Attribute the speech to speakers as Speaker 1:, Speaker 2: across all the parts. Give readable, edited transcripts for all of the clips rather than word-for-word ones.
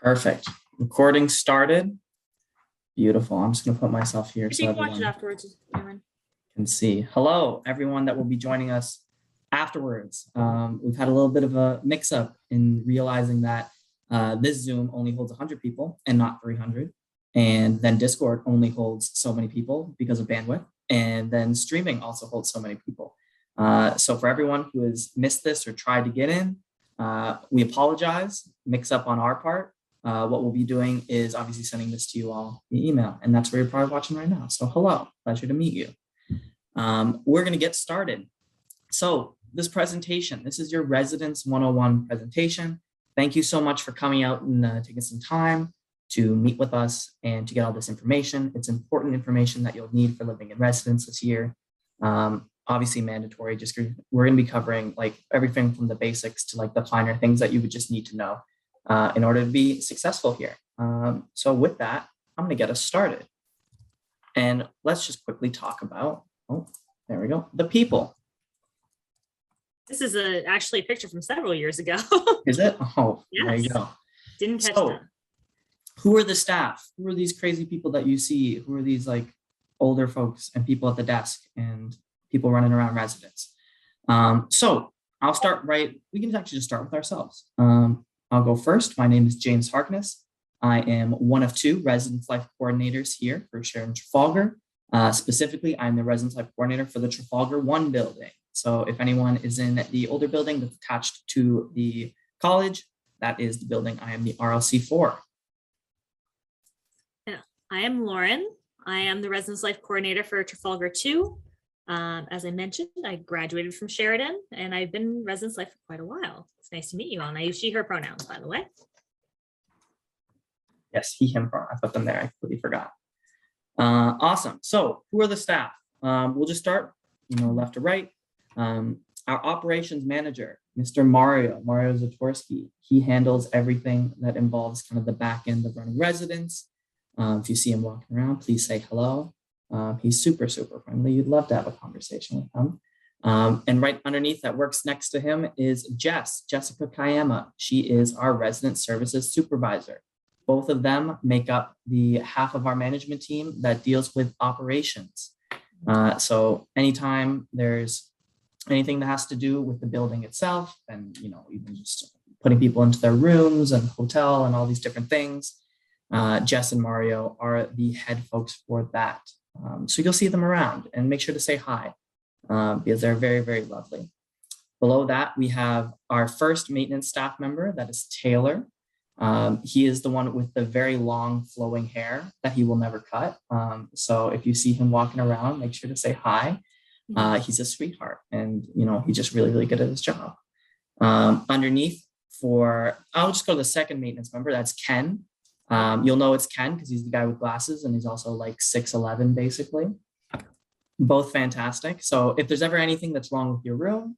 Speaker 1: Perfect. Recording started. Beautiful. I'm just going to put myself here
Speaker 2: If
Speaker 1: so
Speaker 2: you can watch it
Speaker 1: everyone
Speaker 2: afterwards, Ewan.
Speaker 1: can see. Hello, everyone that will be joining us afterwards. We've had a little bit of a mix-up in realizing that this Zoom only holds 100 people and not 300. And then Discord only holds so many people because of bandwidth. And then streaming also holds so many people. So for everyone who has missed this or tried to get in, we apologize, mix up on our part. What we'll be doing is obviously sending this to you all via email, and that's where you're probably watching right now. So hello, pleasure to meet you. We're going to get started. So this presentation, this is your Residence 101 presentation. Thank you so much for coming out and taking some time to meet with us and to get all this information. It's important information that you'll need for living in residence this year. Obviously mandatory, just we're going to be covering like everything from the basics to like the finer things that you would just need to know in order to be successful here. So with that, I'm going to get us started. And let's just quickly talk about, oh, there we go, the people.
Speaker 2: This is actually a picture from several years ago.
Speaker 1: Is it? Oh,
Speaker 2: yes.
Speaker 1: There you go.
Speaker 2: Didn't catch that.
Speaker 1: Who are the staff? Who are these crazy people that you see? Who are these like older folks and people at the desk and people running around residence? So I'll start we can actually just start with ourselves. I'll go first. My name is James Harkness. I am one of two residence life coordinators here for Sheridan Trafalgar. Specifically, I'm the residence life coordinator for the Trafalgar 1 building. So if anyone is in the older building that's attached to the college, that is the building I am the RLC for.
Speaker 2: I am Lauren. I am the residence life coordinator for Trafalgar 2. As I mentioned, I graduated from Sheridan and I've been in residence life for quite a while. It's nice to meet you all. And I use she, her pronouns, by the way.
Speaker 1: Yes, he, him pronoun. I put them there. I completely forgot. Awesome. So who are the staff? We'll just start, left to right. Our operations manager, Mr. Mario Zatorsky. He handles everything that involves kind of the back end of running residence. If you see him walking around, please say hello. He's super, super friendly. You'd love to have a conversation with him. And right underneath that works next to him is Jessica Kayama. She is our resident services supervisor. Both of them make up the half of our management team that deals with operations. So anytime there's anything that has to do with the building itself and, even just putting people into their rooms and hotel and all these different things, Jess and Mario are the head folks for that. So you'll see them around and make sure to say hi because they're very, very lovely. Below that, we have our first maintenance staff member, that is Taylor. He is the one with the very long flowing hair that he will never cut. So if you see him walking around, make sure to say hi. He's a sweetheart and, he's just really, really good at his job. Underneath I'll just go to the second maintenance member, that's Ken. You'll know it's Ken because he's the guy with glasses and he's also like 6'11" basically. Both fantastic. So if there's ever anything that's wrong with your room,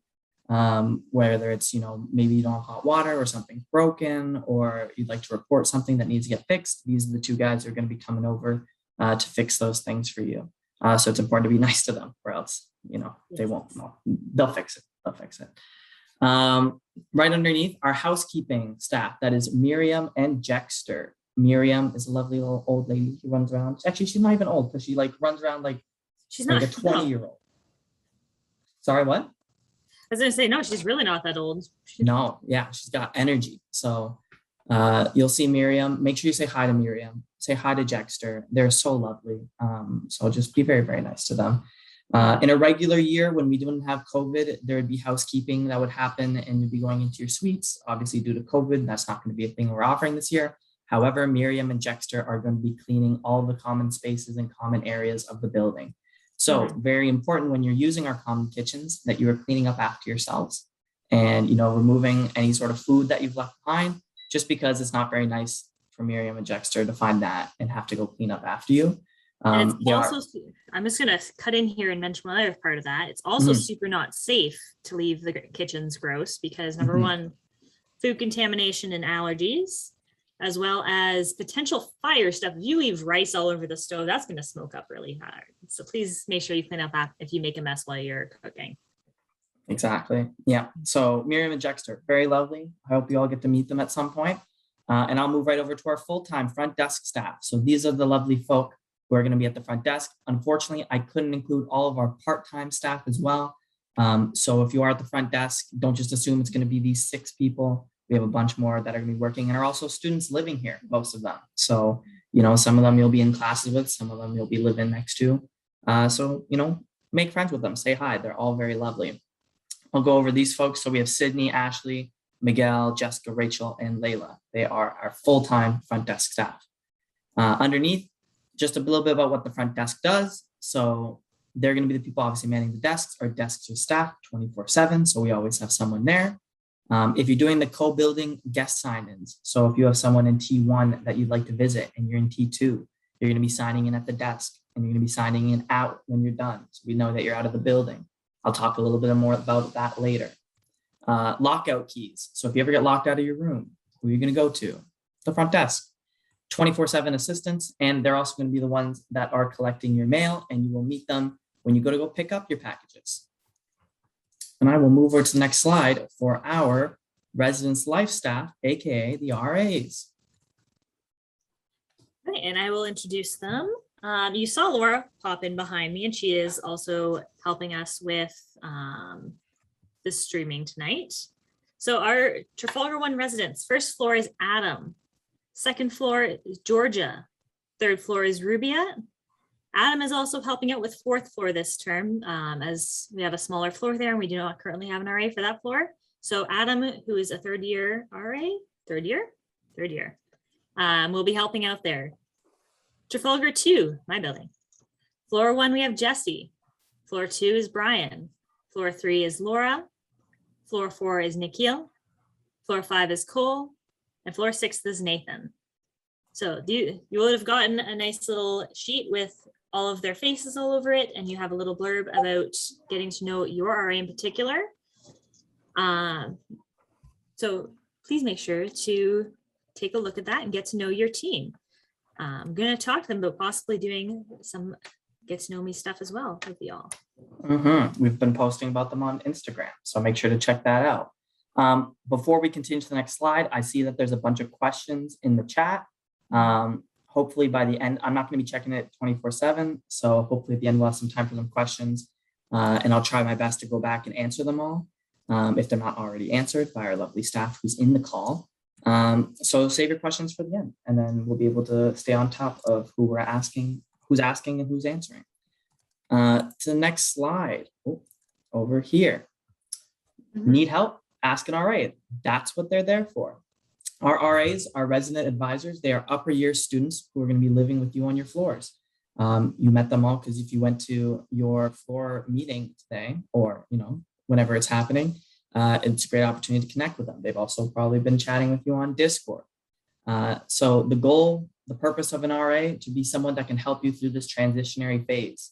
Speaker 1: whether it's, maybe you don't have hot water or something broken, or you'd like to report something that needs to get fixed, these are the two guys who are going to be coming over to fix those things for you. So it's important to be nice to them or else, they won't, they'll fix it. Right underneath our housekeeping staff, that is Miriam and Jexter. Miriam is a lovely little old lady who runs around. Actually, she's not even old because she runs around like she's like a 20-year-old. Sorry, what?
Speaker 2: I was going to say, no, she's really not that old.
Speaker 1: No, yeah, she's got energy. So you'll see Miriam. Make sure you say hi to Miriam. Say hi to Jexter. They're so lovely. So just be very, very nice to them. In a regular year, when we didn't have COVID, there would be housekeeping that would happen and you'd be going into your suites. Obviously, due to COVID, that's not going to be a thing we're offering this year. However, Miriam and Jexter are going to be cleaning all the common spaces and common areas of the building. So very important when you're using our common kitchens that you are cleaning up after yourselves and, removing any sort of food that you've left behind, just because it's not very nice for Miriam and Jexter to find that and have to go clean up after you.
Speaker 2: And it's also, I'm just going to cut in here and mention one other part of that. It's also super not safe to leave the kitchens gross because number one, food contamination and allergies, as well as potential fire stuff. If you leave rice all over the stove, that's going to smoke up really hard. So please make sure you clean up if you make a mess while you're cooking.
Speaker 1: Exactly. Yeah. So Miriam and Jexter, very lovely. I hope you all get to meet them at some point. And I'll move right over to our full-time front desk staff. So these are the lovely folk who are going to be at the front desk. Unfortunately, I couldn't include all of our part-time staff as well. So if you are at the front desk, don't just assume it's going to be these 6 people. We have a bunch more that are going to be working and are also students living here, most of them. So, some of them you'll be in classes with, some of them you'll be living next to. So, make friends with them, say hi. They're all very lovely. I'll go over these folks. So we have Sydney, Ashley, Miguel, Jessica, Rachel, and Layla. They are our full-time front desk staff. Underneath, just a little bit about what the front desk does. So they're going to be the people obviously manning the desks. Our desks are staffed 24/7, so we always have someone there. If you're doing the co-building guest sign-ins, so if you have someone in T1 that you'd like to visit and you're in T2, you're going to be signing in at the desk and you're going to be signing in out when you're done. So we know that you're out of the building. I'll talk a little bit more about that later. Lockout keys. So if you ever get locked out of your room, who are you going to go to? The front desk. 24/7 assistants, and they're also going to be the ones that are collecting your mail, and you will meet them when you go pick up your packages. And I will move over to the next slide for our residence life staff, aka the RAs.
Speaker 2: Right, and I will introduce them. You saw Laura pop in behind me, and she is also helping us with the streaming tonight. So our Trafalgar 1 residents, first floor is Adam. Second floor is Georgia. Third floor is Rubia. Adam is also helping out with fourth floor this term, as we have a smaller floor there and we do not currently have an RA for that floor. So Adam, who is a third year RA, third year, will be helping out there. Trafalgar 2, my building. Floor 1, we have Jesse. Floor 2 is Brian. Floor 3 is Laura. Floor 4 is Nikhil. Floor 5 is Cole. And floor 6 is Nathan. So you would have gotten a nice little sheet with all of their faces all over it, and you have a little blurb about getting to know your RA in particular. So please make sure to take a look at that and get to know your team. I'm going to talk to them about possibly doing some get to know me stuff as well with y'all.
Speaker 1: We've been posting about them on Instagram, so make sure to check that out. Before we continue to the next slide, I see that there's a bunch of questions in the chat. Hopefully by the end, I'm not going to be checking it 24/7. So hopefully at the end, we'll have some time for some questions. And I'll try my best to go back and answer them all if they're not already answered by our lovely staff who's in the call. So save your questions for the end, and then we'll be able to stay on top of who's asking and who's answering. To the next slide, over here. Need help? Ask an RA. That's what they're there for. Our RAs are resident advisors. They are upper year students who are going to be living with you on your floors. You met them all because if you went to your floor meeting today, or whenever it's happening, it's a great opportunity to connect with them. They've also probably been chatting with you on Discord. So the purpose of an RA to be someone that can help you through this transitionary phase.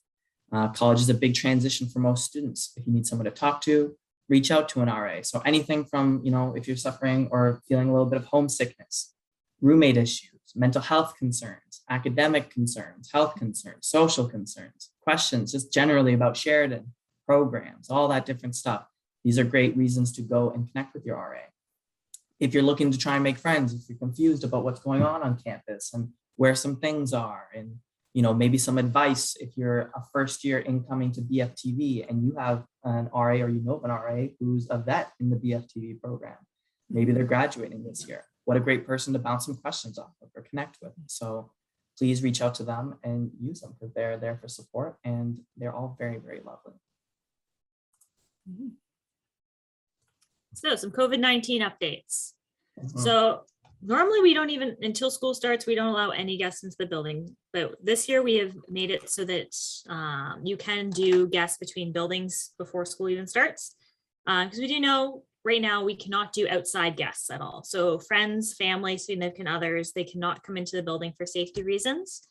Speaker 1: College is a big transition for most students. If you need someone to talk to, reach out to an RA. So anything from, if you're suffering or feeling a little bit of homesickness, roommate issues, mental health concerns, academic concerns, health concerns, social concerns, questions just generally about Sheridan, programs, all that different stuff. These are great reasons to go and connect with your RA. If you're looking to try and make friends, if you're confused about what's going on campus and where some things are, and maybe some advice if you're a first year incoming to BFTV and you have an RA or you know of an RA who's a vet in the BFTV program. Maybe they're graduating this year. What a great person to bounce some questions off of or connect with. So please reach out to them and use them because they're there for support and they're all very, very lovely.
Speaker 2: So some COVID-19 updates. So normally we don't even, until school starts, we don't allow any guests into the building. But this year we have made it so that you can do guests between buildings before school even starts. Because we do know right now we cannot do outside guests at all. So friends, family, significant others, they cannot come into the building for safety reasons.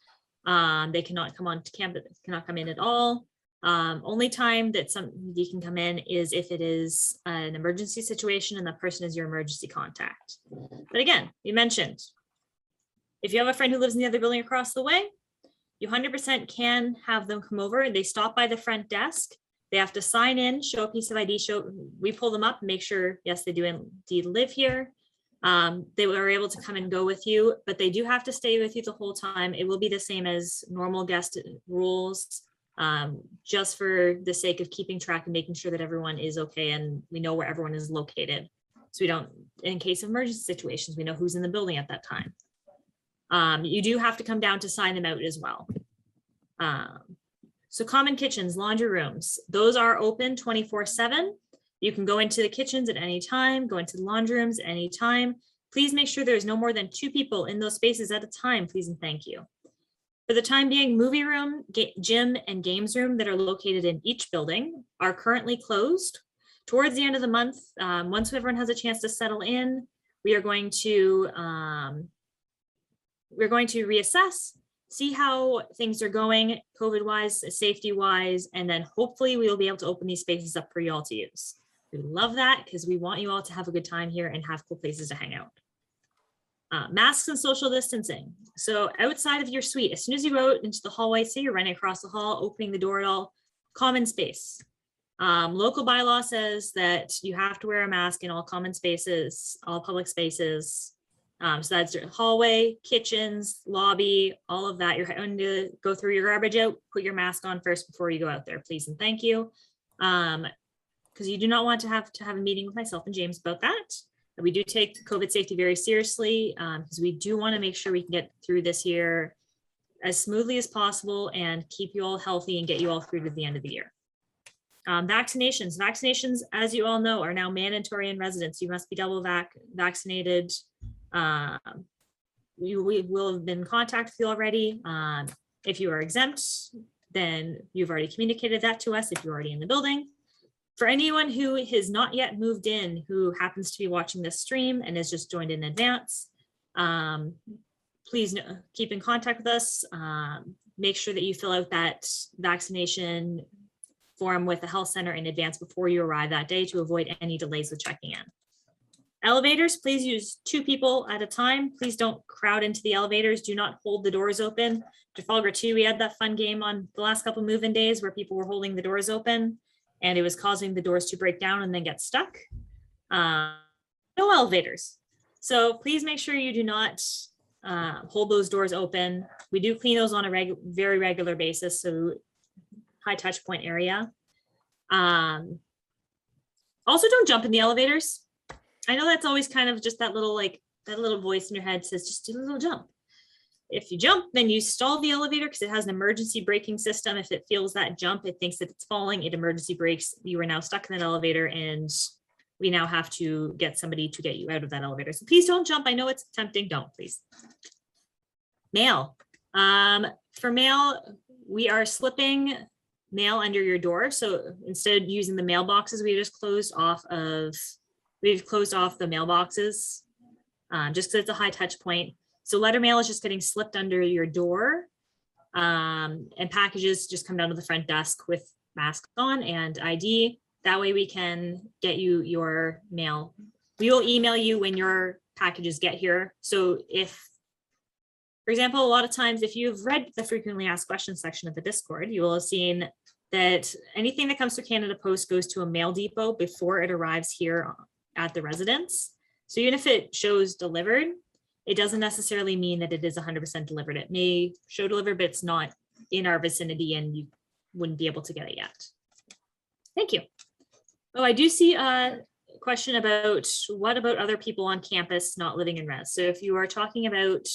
Speaker 2: They cannot come onto campus, cannot come in at all. Only time that somebody can come in is if it is an emergency situation and the person is your emergency contact. But again, you mentioned, if you have a friend who lives in the other building across the way, you 100% can have them come over. They stop by the front desk. They have to sign in, show a piece of ID, we pull them up, make sure, yes, they do indeed live here. They were able to come and go with you, but they do have to stay with you the whole time. It will be the same as normal guest rules, just for the sake of keeping track and making sure that everyone is okay and we know where everyone is located. So we don't, in case of emergency situations, we know who's in the building at that time. You do have to come down to sign them out as well. So common kitchens, laundry rooms, those are open 24/7. You can go into the kitchens at any time, go into the laundry rooms at any time. Please make sure there's no more than 2 people in those spaces at a time, please and thank you. For the time being, movie room, gym, and games room that are located in each building are currently closed. Towards the end of the month, once everyone has a chance to settle in, we are going to reassess, see how things are going COVID-wise, safety-wise, and then hopefully we will be able to open these spaces up for you all to use. We love that because we want you all to have a good time here and have cool places to hang out. Masks and social distancing. So outside of your suite, as soon as you go out into the hallway, say you're running across the hall, opening the door at all, common space. Local bylaw says that you have to wear a mask in all common spaces, all public spaces. So that's your hallway, kitchens, lobby, all of that. You're going to go through your garbage out, put your mask on first before you go out there, please and thank you. Because you do not want to have a meeting with myself and James about that. We do take COVID safety very seriously because we do want to make sure we can get through this year as smoothly as possible and keep you all healthy and get you all through to the end of the year. Vaccinations, as you all know, are now mandatory in residence. You must be double vaccinated. We will have been in contact with you already. If you are exempt, then you've already communicated that to us if you're already in the building. For anyone who has not yet moved in, who happens to be watching this stream and has just joined in advance, please keep in contact with us. Make sure that you fill out that vaccination form with the health center in advance before you arrive that day to avoid any delays with checking in. Elevators, please use 2 people at a time. Please don't crowd into the elevators. Do not hold the doors open. Trafalgar 2, we had that fun game on the last couple move-in days where people were holding the doors open and it was causing the doors to break down and then get stuck. No elevators. So please make sure you do not hold those doors open. We do clean those on a very regular basis. So high touch point area. Also don't jump in the elevators. I know that's always kind of just that little voice in your head says, just do a little jump. If you jump, then you stall the elevator because it has an emergency braking system. If it feels that jump, it thinks that it's falling, it emergency brakes. You are now stuck in that elevator and we now have to get somebody to get you out of that elevator. So please don't jump. I know it's tempting. Don't, please. Mail. For mail, we are slipping mail under your door. So instead of using the mailboxes, we just closed off the mailboxes just because it's a high touch point. So letter mail is just getting slipped under your door and packages just come down to the front desk with mask on and ID. That way we can get you your mail. We will email you when your packages get here. So if, for example, a lot of times, if you've read the frequently asked questions section of the Discord, you will have seen that anything that comes through Canada Post goes to a mail depot before it arrives here at the residence. So even if it shows delivered, it doesn't necessarily mean that it is 100% delivered. It may show delivered, but it's not in our vicinity and you wouldn't be able to get it yet. Thank you. Oh, I do see a question about what about other people on campus not living in res? So if you are talking about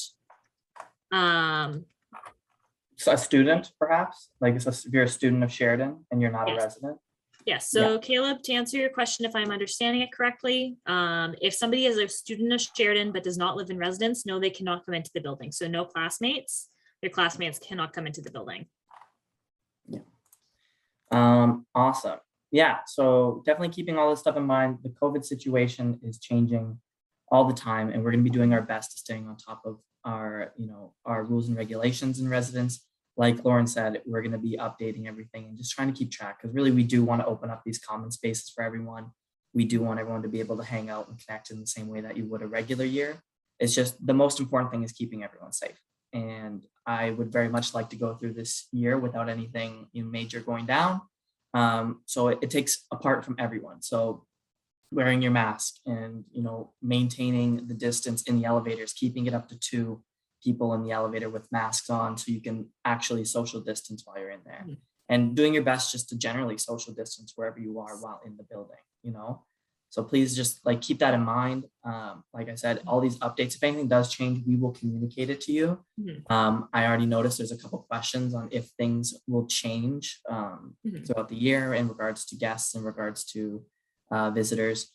Speaker 1: So a student, perhaps, like if you're a student of Sheridan and you're not a resident.
Speaker 2: Yes. So Caleb, to answer your question, if I'm understanding it correctly, if somebody is a student of Sheridan but does not live in residence, no, they cannot come into the building. So no classmates, your classmates cannot come into the building.
Speaker 1: Yeah. Awesome. Yeah. So definitely keeping all this stuff in mind. The COVID situation is changing all the time, and we're going to be doing our best to staying on top of our, our rules and regulations in residence. Like Lauren said, we're going to be updating everything and just trying to keep track because really we do want to open up these common spaces for everyone. We do want everyone to be able to hang out and connect in the same way that you would a regular year. It's just the most important thing is keeping everyone safe. And I would very much like to go through this year without anything major going down. So it takes a part from everyone. So wearing your mask and, maintaining the distance in the elevators, keeping it up to 2 people in the elevator with masks on so you can actually social distance while you're in there. And doing your best just to generally social distance wherever you are while in the building. So please just keep that in mind. Like I said, all these updates, if anything does change, we will communicate it to you. I already noticed there's a couple questions on if things will change throughout the year in regards to guests, in regards to visitors.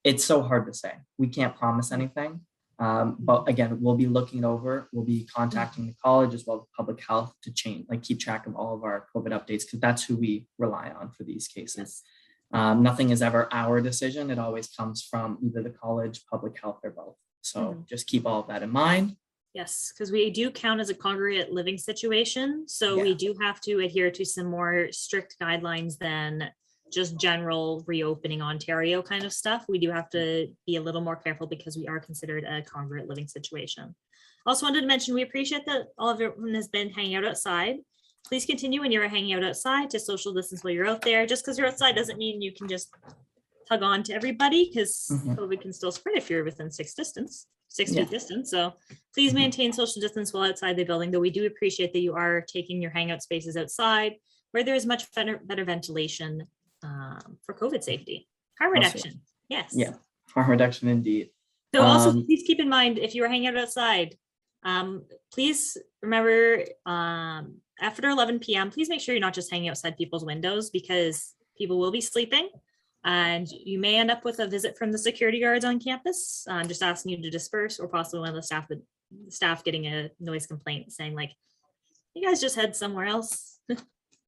Speaker 1: It's so hard to say. We can't promise anything. But again, we'll be looking over, we'll be contacting the college as well as public health to change, keep track of all of our COVID updates, because that's who we rely on for these cases. Nothing is ever our decision. It always comes from either the college, public health, or both. So just keep all of that in mind.
Speaker 2: Yes, because we do count as a congregate living situation. So we do have to adhere to some more strict guidelines than just general reopening Ontario kind of stuff. We do have to be a little more careful because we are considered a congregate living situation. Also wanted to mention, we appreciate that all of everyone has been hanging out outside. Please continue when you're hanging out outside to social distance while you're out there. Just because you're outside doesn't mean you can just hug on to everybody, because COVID can still spread if you're within 6 feet distance. So please maintain social distance while outside the building, though we do appreciate that you are taking your hangout spaces outside where there is much better ventilation for COVID safety. Harm reduction. Yes.
Speaker 1: Yeah, harm reduction indeed.
Speaker 2: So also please keep in mind, if you are hanging out outside, please remember after 11 p.m., please make sure you're not just hanging outside people's windows, because people will be sleeping and you may end up with a visit from the security guards on campus, just asking you to disperse, or possibly one of the staff getting a noise complaint saying you guys just head somewhere else.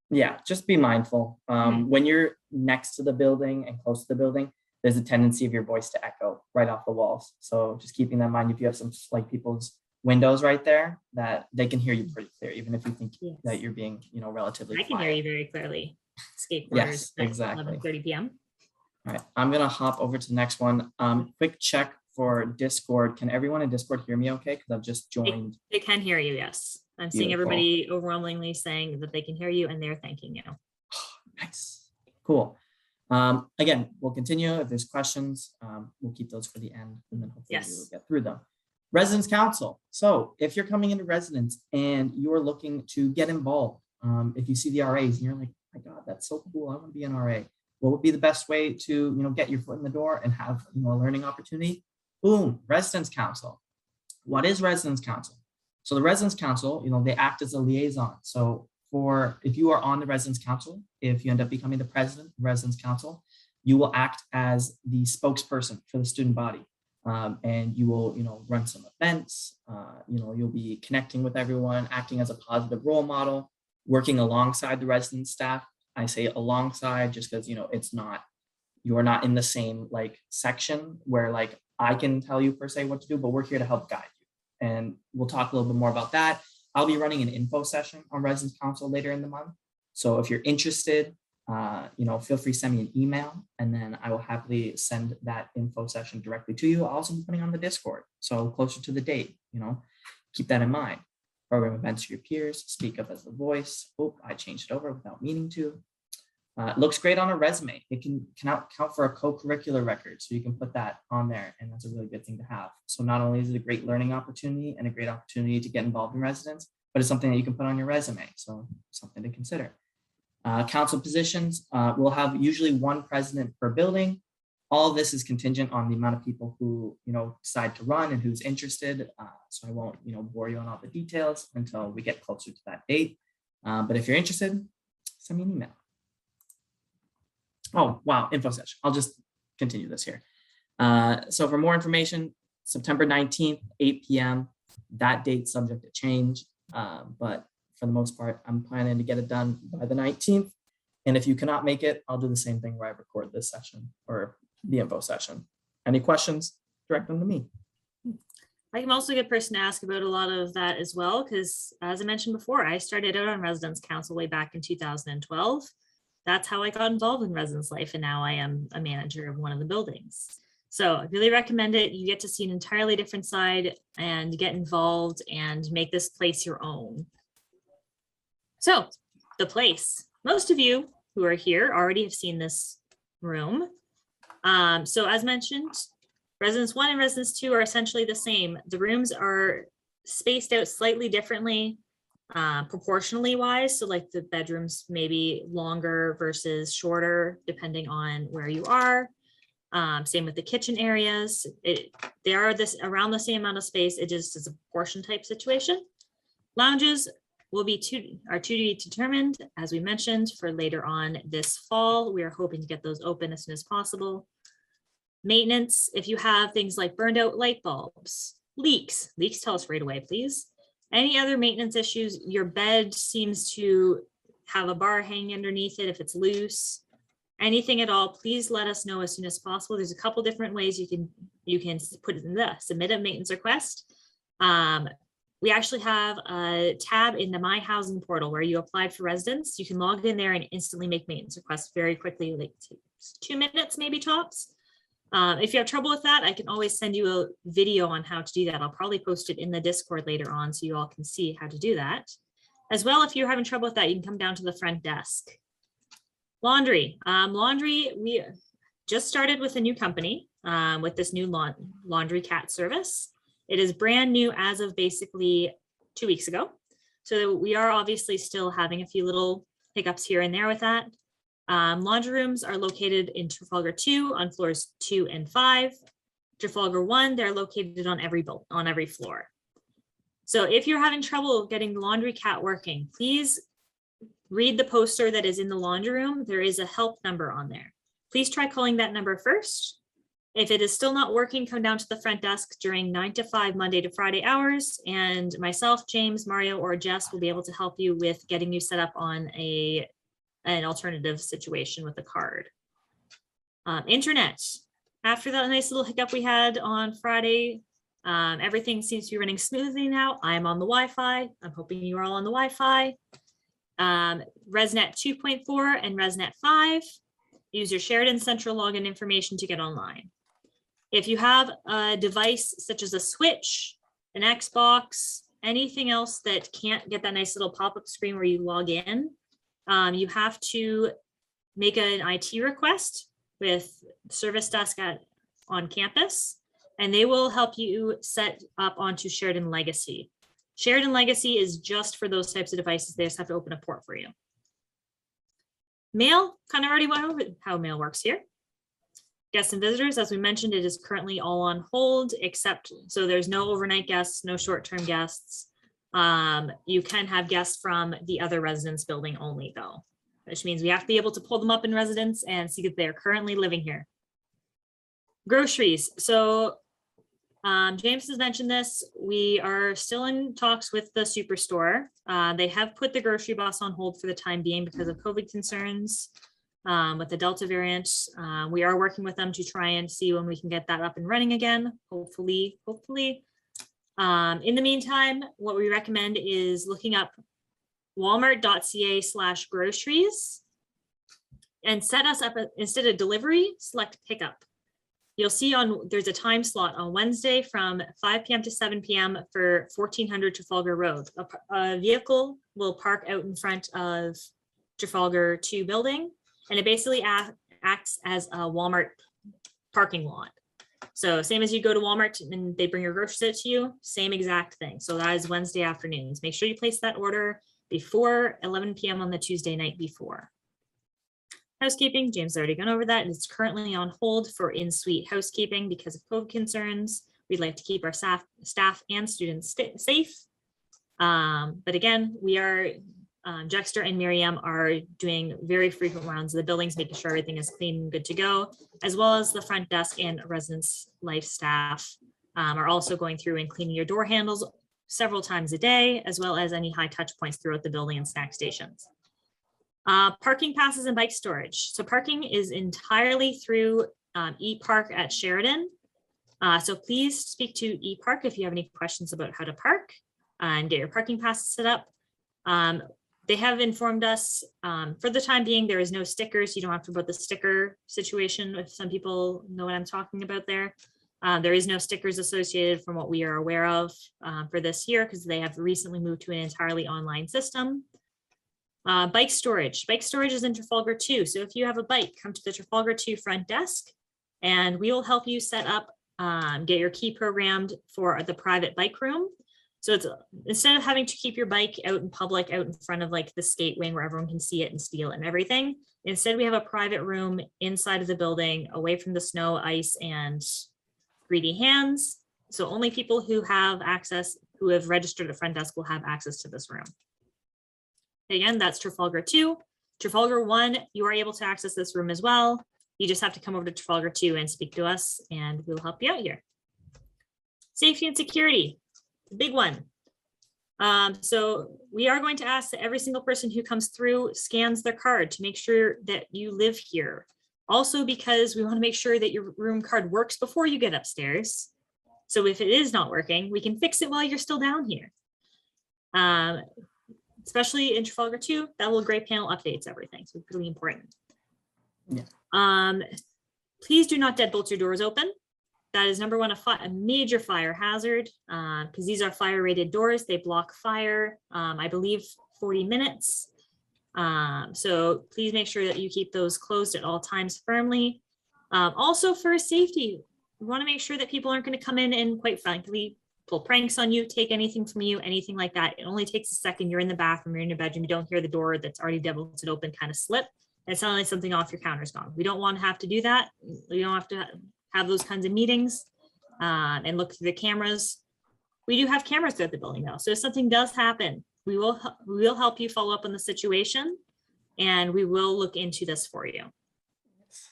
Speaker 1: Yeah, just be mindful. When you're next to the building and close to the building, there's a tendency of your voice to echo right off the walls. So just keeping that in mind, if you have some people's windows right there, that they can hear you pretty clear, even if you think that you're being, relatively quiet.
Speaker 2: I can hear you very clearly. Skateboarders.
Speaker 1: Yes, exactly.
Speaker 2: 11:30 p.m.
Speaker 1: All right, I'm gonna hop over to the next one. Quick check for Discord. Can everyone in Discord hear me okay? Because I've just joined.
Speaker 2: They can hear you, yes. I'm seeing everybody overwhelmingly saying that they can hear you and they're thanking you.
Speaker 1: Nice, cool. Again, we'll continue. If there's questions, we'll keep those for the end, and then hopefully we'll get through them. Residence Council. So if you're coming into residence and you're looking to get involved, if you see the RAs and you're like, my God, that's so cool, I want to be an RA. What would be the best way to, get your foot in the door and have, a learning opportunity? Boom, Residence Council. What is Residence Council? So the Residence Council, they act as a liaison. So if you are on the Residence Council, if you end up becoming the president of the Residence Council, you will act as the spokesperson for the student body. And you will, run some events, you'll be connecting with everyone, acting as a positive role model, working alongside the resident staff. I say alongside just because, you're not in the same section where I can tell you per se what to do, but we're here to help guide you. And we'll talk a little bit more about that. I'll be running an info session on Residence Council later in the month. So if you're interested, feel free to send me an email, and then I will happily send that info session directly to you. I'll also be putting on the Discord. So closer to the date, keep that in mind. Program events to your peers, speak up as the voice. Oh, I changed it over without meaning to. It looks great on a resume. It can count for a co-curricular record. So you can put that on there, and that's a really good thing to have. So not only is it a great learning opportunity and a great opportunity to get involved in residence, but it's something that you can put on your resume. So something to consider. Council positions, we'll have usually one president per building. All of this is contingent on the amount of people who, decide to run and who's interested. So I won't, bore you on all the details until we get closer to that date. But if you're interested, send me an email. Oh, wow, info session. I'll just continue this here. So for more information, September 19th, 8 p.m. That date subject to change, but for the most part, I'm planning to get it done by the 19th. And if you cannot make it, I'll do the same thing where I record this session or the info session. Any questions, direct them to me.
Speaker 2: I'm also a good person to ask about a lot of that as well, because as I mentioned before, I started out on Residence Council way back in 2012. That's how I got involved in residence life, and now I am a manager of one of the buildings. So I really recommend it. You get to see an entirely different side and get involved and make this place your own. So the place, most of you who are here already have seen this room. So as mentioned, residence 1 and residence 2 are essentially the same. The rooms are spaced out slightly differently, proportionally wise. So like the bedrooms may be longer versus shorter, depending on where you are. Same with the kitchen areas. They are around the same amount of space. It just is a portion type situation. Lounges will be to be determined, as we mentioned, for later on this fall. We are hoping to get those open as soon as possible. Maintenance, if you have things like burned out light bulbs, leaks, tell us right away, please. Any other maintenance issues, your bed seems to have a bar hanging underneath it if it's loose, anything at all, please let us know as soon as possible. There's a couple different ways you can put it in the submit a maintenance request. We actually have a tab in the My Housing portal where you applied for residence. You can log in there and instantly make maintenance requests very quickly, like 2 minutes, maybe tops. If you have trouble with that, I can always send you a video on how to do that. I'll probably post it in the Discord later on so you all can see how to do that. As well, if you're having trouble with that, you can come down to the front desk. Laundry. Laundry, we just started with a new company with this new laundry cat service. It is brand new as of basically 2 weeks ago. So we are obviously still having a few little hiccups here and there with that. Laundry rooms are located in Trafalgar 2 on floors 2 and 5. Trafalgar 1, they're located on every floor. So if you're having trouble getting the laundry cat working, please read the poster that is in the laundry room. There is a help number on there. Please try calling that number first. If it is still not working, come down to the front desk during 9 to 5 Monday to Friday hours, and myself, James, Mario, or Jess will be able to help you with getting you set up on an alternative situation with a card. Internet. After that nice little hiccup we had on Friday, everything seems to be running smoothly now. I'm on the Wi-Fi. I'm hoping you are all on the Wi-Fi. ResNet 2.4 and ResNet 5. Use your Sheridan Central login information to get online. If you have a device such as a Switch, an Xbox, anything else that can't get that nice little pop-up screen where you log in, you have to make an IT request with service desk on campus, and they will help you set up onto Sheridan Legacy. Sheridan Legacy is just for those types of devices. They just have to open a port for you. Mail, kind of already went over how mail works here. Guests and visitors, as we mentioned, it is currently all on hold, except, so there's no overnight guests, no short-term guests. You can have guests from the other residence building only though, which means we have to be able to pull them up in residence and see that they're currently living here. Groceries. So James has mentioned this. We are still in talks with the superstore. They have put the grocery bus on hold for the time being because of COVID concerns with the Delta variant. We are working with them to try and see when we can get that up and running again, hopefully. In the meantime, what we recommend is looking up walmart.ca/groceries and set us up, instead of delivery, select pickup. You'll see there's a time slot on Wednesday from 5 p.m. to 7 p.m. for 1400 Trafalgar Road. A vehicle will park out in front of Trafalgar 2 building, and it basically acts as a Walmart parking lot. So same as you go to Walmart and they bring your groceries out to you, same exact thing. So that is Wednesday afternoons. Make sure you place that order before 11 p.m. on the Tuesday night before. Housekeeping, James already gone over that. It's currently on hold for in-suite housekeeping because of COVID concerns. We'd like to keep our staff and students safe. But again, we are, Jexter and Miriam are doing very frequent rounds of the buildings, making sure everything is clean and good to go, as well as the front desk and residence life staff are also going through and cleaning your door handles several times a day, as well as any high touch points throughout the building and snack stations. Parking passes and bike storage. So parking is entirely through ePark at Sheridan. So please speak to ePark if you have any questions about how to park and get your parking passes set up. They have informed us for the time being, there is no stickers. You don't have to worry about the sticker situation if some people know what I'm talking about there. There is no stickers associated from what we are aware of for this year because they have recently moved to an entirely online system. Bike storage. Bike storage is in Trafalgar 2. So if you have a bike, come to the Trafalgar 2 front desk. and we will help you set up, get your key programmed for the private bike room. So it's, instead of having to keep your bike out in public, out in front of like the skate wing where everyone can see it and steal it and everything, instead we have a private room inside of the building, away from the snow, ice, and greedy hands. So only people who have access, who have registered at front desk, will have access to this room. Again, that's Trafalgar 2. Trafalgar 1, you are able to access this room as well. You just have to come over to Trafalgar 2 and speak to us, and we'll help you out here. Safety and security, the big one. So we are going to ask that every single person who comes through scans their card to make sure that you live here. Also, because we want to make sure that your room card works before you get upstairs. So if it is not working, we can fix it while you're still down here. Especially in Trafalgar 2, that little gray panel updates everything. So it's really important. Yeah. Please do not deadbolt your doors open. That is number one, a major fire hazard, because these are fire rated doors. They block fire, I believe 40 minutes. So please make sure that you keep those closed at all times firmly. Also for safety, we want to make sure that people aren't going to come in and, quite frankly, pull pranks on you, take anything from you, anything like that. It only takes a second. You're in the bathroom, you're in your bedroom, you don't hear the door that's already deadbolted open kind of slip. It's not like something off your counter's gone. We don't want to have to do that. We don't have to have those kinds of meetings and look through the cameras. We do have cameras throughout the building though. So if something does happen, we will help you follow up on the situation, and we will look into this for you.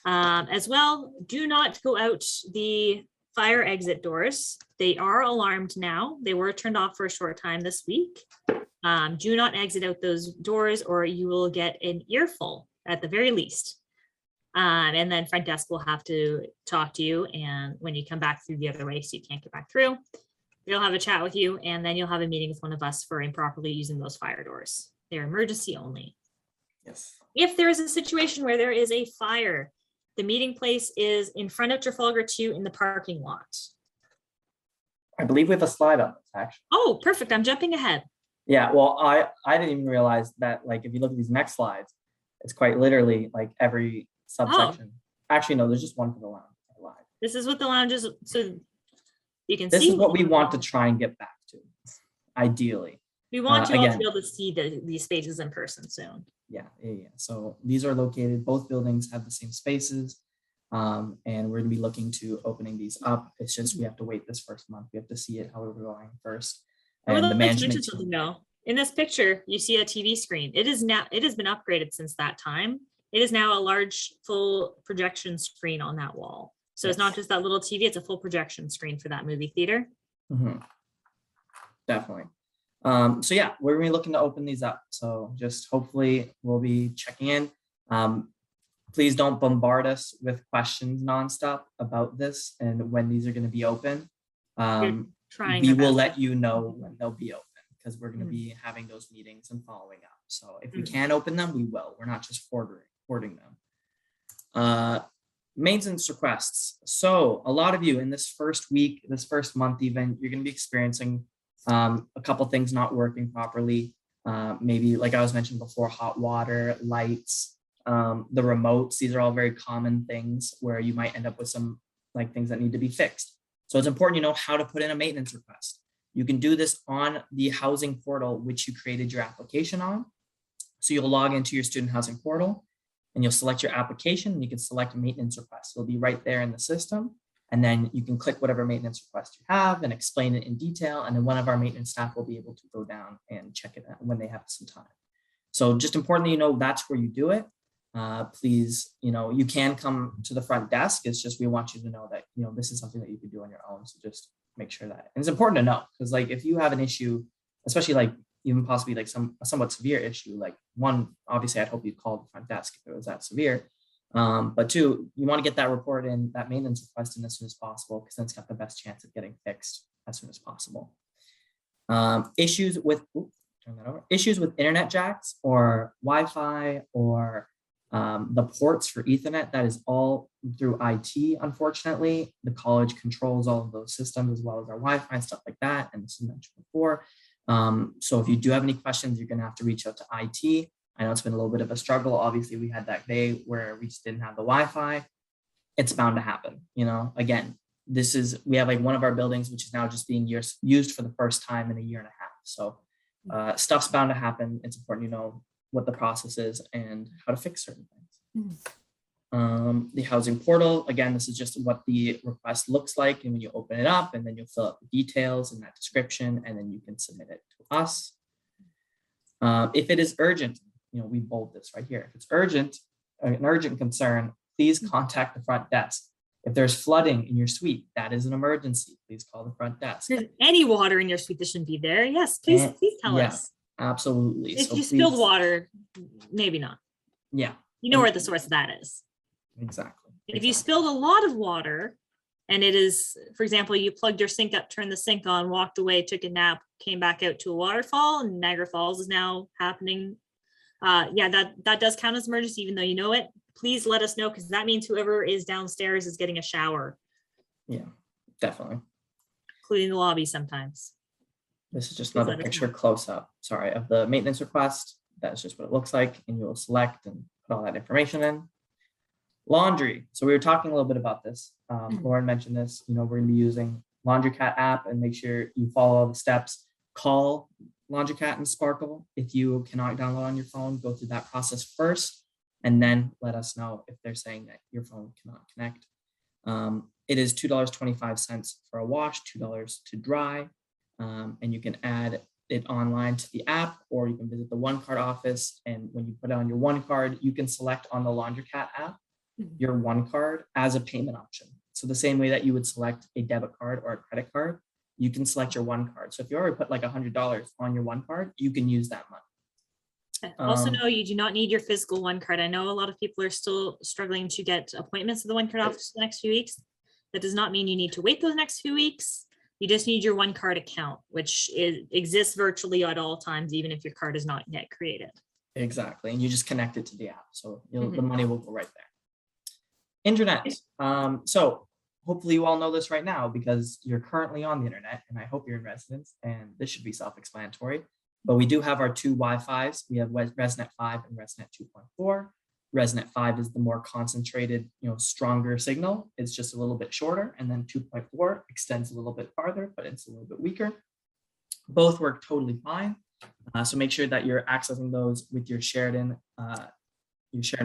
Speaker 2: As well, do not go out the fire exit doors. They are alarmed now. They were turned off for a short time this week. Do not exit out those doors or you will get an earful at the very least. And then front desk will have to talk to you, and when you come back through the other way, so you can't get back through, they'll have a chat with you, and then you'll have a meeting with one of us for improperly using those fire doors. They're emergency only.
Speaker 1: Yes.
Speaker 2: If there is a situation where there is a fire, the meeting place is in front of Trafalgar 2 in the parking lot.
Speaker 1: I believe we have a slide on this, actually.
Speaker 2: Oh, perfect. I'm jumping ahead.
Speaker 1: Yeah, well, I didn't even realize that, like, if you look at these next slides, it's quite literally like every subsection. Actually, no, there's just one for the lounge.
Speaker 2: This is what the lounge is, so you can
Speaker 1: This
Speaker 2: see.
Speaker 1: is what we want to try and get back to, ideally.
Speaker 2: We want you all
Speaker 1: again,
Speaker 2: to be able to see these spaces in person soon.
Speaker 1: Yeah. So these are located, both buildings have the same spaces, and we're gonna be looking to opening these up. It's just we have to wait this first month. We have to see it how we're going first. And the management
Speaker 2: something though. In this picture, you see a TV screen. It has been upgraded since that time. It is now a large full projection screen on that wall. So It's not just that little TV, it's a full projection screen for that movie theater.
Speaker 1: Mm-hmm. Definitely. So yeah, we're gonna be looking to open these up. So just hopefully we'll be checking in. Please don't bombard us with questions nonstop about this and when these are going to be open. We will let you know when they'll be open, because we're going to be having those meetings and following up. So if we can open them, we will. We're not just hoarding them. Maintenance requests. So a lot of you in this first week, this first month even, you're going to be experiencing a couple things not working properly. Maybe, like I was mentioning before, hot water, lights, the remotes. These are all very common things where you might end up with some like things that need to be fixed. So it's important you know how to put in a maintenance request. You can do this on the housing portal, which you created your application on. So you'll log into your student housing portal and you'll select your application, and you can select a maintenance request. It'll be right there in the system. And then you can click whatever maintenance request you have and explain it in detail. And then one of our maintenance staff will be able to go down and check it out when they have some time. So just important that you know that's where you do it. Please, you can come to the front desk. It's just, we want you to know that, this is something that you can do on your own. So just make sure that, and it's important to know, because like, if you have an issue, especially like even possibly like a somewhat severe issue, like one, obviously I'd hope you'd call the front desk if it was that severe. But two, you want to get that report in, that maintenance request in as soon as possible, because then it's got the best chance of getting fixed as soon as possible. Issues with internet jacks or Wi-Fi or the ports for Ethernet, that is all through IT. Unfortunately, the college controls all of those systems as well as our Wi-Fi and stuff like that. And this was mentioned before. So if you do have any questions, you're going to have to reach out to IT. I know it's been a little bit of a struggle. Obviously, we had that day where we just didn't have the Wi-Fi. it's bound to happen. Again, we have like one of our buildings, which is now just being used for the first time in a year and a half. So stuff's bound to happen. It's important, what the process is and how to fix certain things. The housing portal, again, this is just what the request looks like. And when you open it up, and then you'll fill out the details in that description, and then you can submit it to us. If it is urgent, we bold this right here. If it's urgent, an urgent concern, please contact the front desk. If there's flooding in your suite, that is an emergency. Please call the front desk.
Speaker 2: If there's any water in your suite that shouldn't be there, yes, please tell us.
Speaker 1: Absolutely.
Speaker 2: If you spilled water, maybe not.
Speaker 1: Yeah.
Speaker 2: You know where the source of that is.
Speaker 1: Exactly.
Speaker 2: If you spilled a lot of water and it is, for example, you plugged your sink up, turned the sink on, walked away, took a nap, came back out to a waterfall, and Niagara Falls is now happening. That does count as emergency, even though you know it. Please let us know, because that means whoever is downstairs is getting a shower.
Speaker 1: Yeah, definitely.
Speaker 2: Including the lobby sometimes.
Speaker 1: This is just another picture close up, of the maintenance request. That's just what it looks like, and you'll select and put all that information in. Laundry. So we were talking a little bit about this. Lauren mentioned this. We're going to be using Laundry Cat app, and make sure you follow all the steps. Call Laundry Cat and Sparkle. If you cannot download on your phone, go through that process first, and then let us know if they're saying that your phone cannot connect. It is $2.25 for a wash, $2 to dry, and you can add it online to the app, or you can visit the One Card office. And when you put on your One Card, you can select on the Laundry Cat app your One Card as a payment option. So the same way that you would select a debit card or a credit card, you can select your One Card. So if you already put like $100 on your One Card, you can use that money.
Speaker 2: Also know you do not need your physical One Card. I know a lot of people are still struggling to get appointments at the One Card office for the next few weeks. That does not mean you need to wait those next few weeks. You just need your One Card account, which exists virtually at all times, even if your card is not yet created.
Speaker 1: Exactly. And you just connect it to the app. So the money will go right there. Internet. So hopefully you all know this right now, because you're currently on the internet, and I hope you're in residence, and this should be self-explanatory. But we do have our two Wi-Fis. We have ResNet 5 and ResNet 2.4. ResNet 5 is the more concentrated, stronger signal. It's just a little bit shorter. And then 2.4 extends a little bit farther, but it's a little bit weaker. Both work totally fine. So make sure that you're accessing those with your Sheridan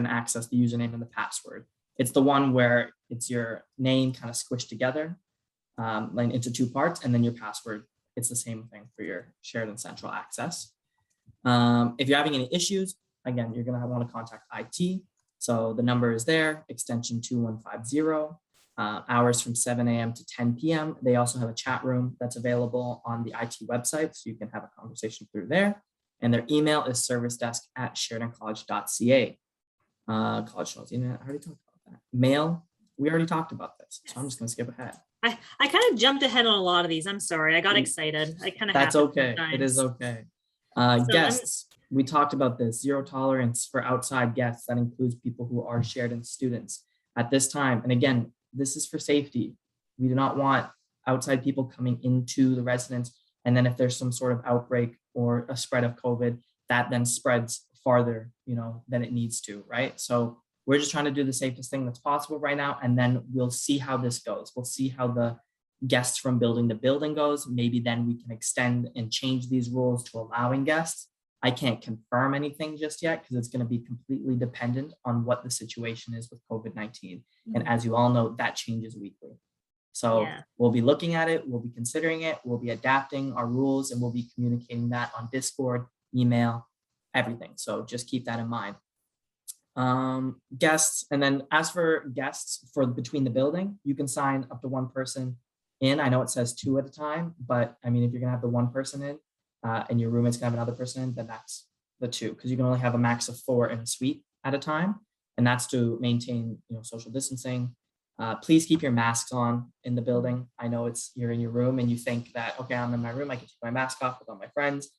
Speaker 1: access, the username and the password. It's the one where it's your name kind of squished together into two parts, and then your password. It's the same thing for your Sheridan Central access. If you're having any issues, again, you're going to want to contact IT. So the number is there, extension 2150, hours from 7 a.m. to 10 p.m. They also have a chat room that's available on the IT website, so you can have a conversation through there. And their email is servicedesk@sheridancollege.ca. College knows the internet. I already talked about that. Mail, we already talked about this, so I'm just going to skip ahead.
Speaker 2: I kind of jumped ahead on a lot of these. I'm sorry. I got excited. I kind of
Speaker 1: That's okay. It is okay. Guests, we talked about this. Zero tolerance for outside guests. That includes people who are Sheridan students at this time. And again, this is for safety. We do not want outside people coming into the residence. And then if there's some sort of outbreak or a spread of COVID, that then spreads farther, than it needs to, right? So we're just trying to do the safest thing that's possible right now. And then we'll see how this goes. We'll see how the guests from building to building goes. Maybe then we can extend and change these rules to allowing guests. I can't confirm anything just yet, because it's going to be completely dependent on what the situation is with COVID-19. And as you all know, that changes weekly. So we'll be looking at it. We'll be considering it. We'll be adapting our rules, and we'll be communicating that on Discord, email, everything. So just keep that in mind. Guests, and then as for guests for between the building, you can sign up to one person in. I know it says 2 at a time, but I mean, if you're gonna have the one person in and your roommate's gonna have another person in, then that's the 2, because you can only have a max of 4 in a suite at a time, and that's to maintain social distancing. Please keep your masks on in the building. I know you're in your room and you think that, okay, I'm in my room, I can take my mask off with all my friends,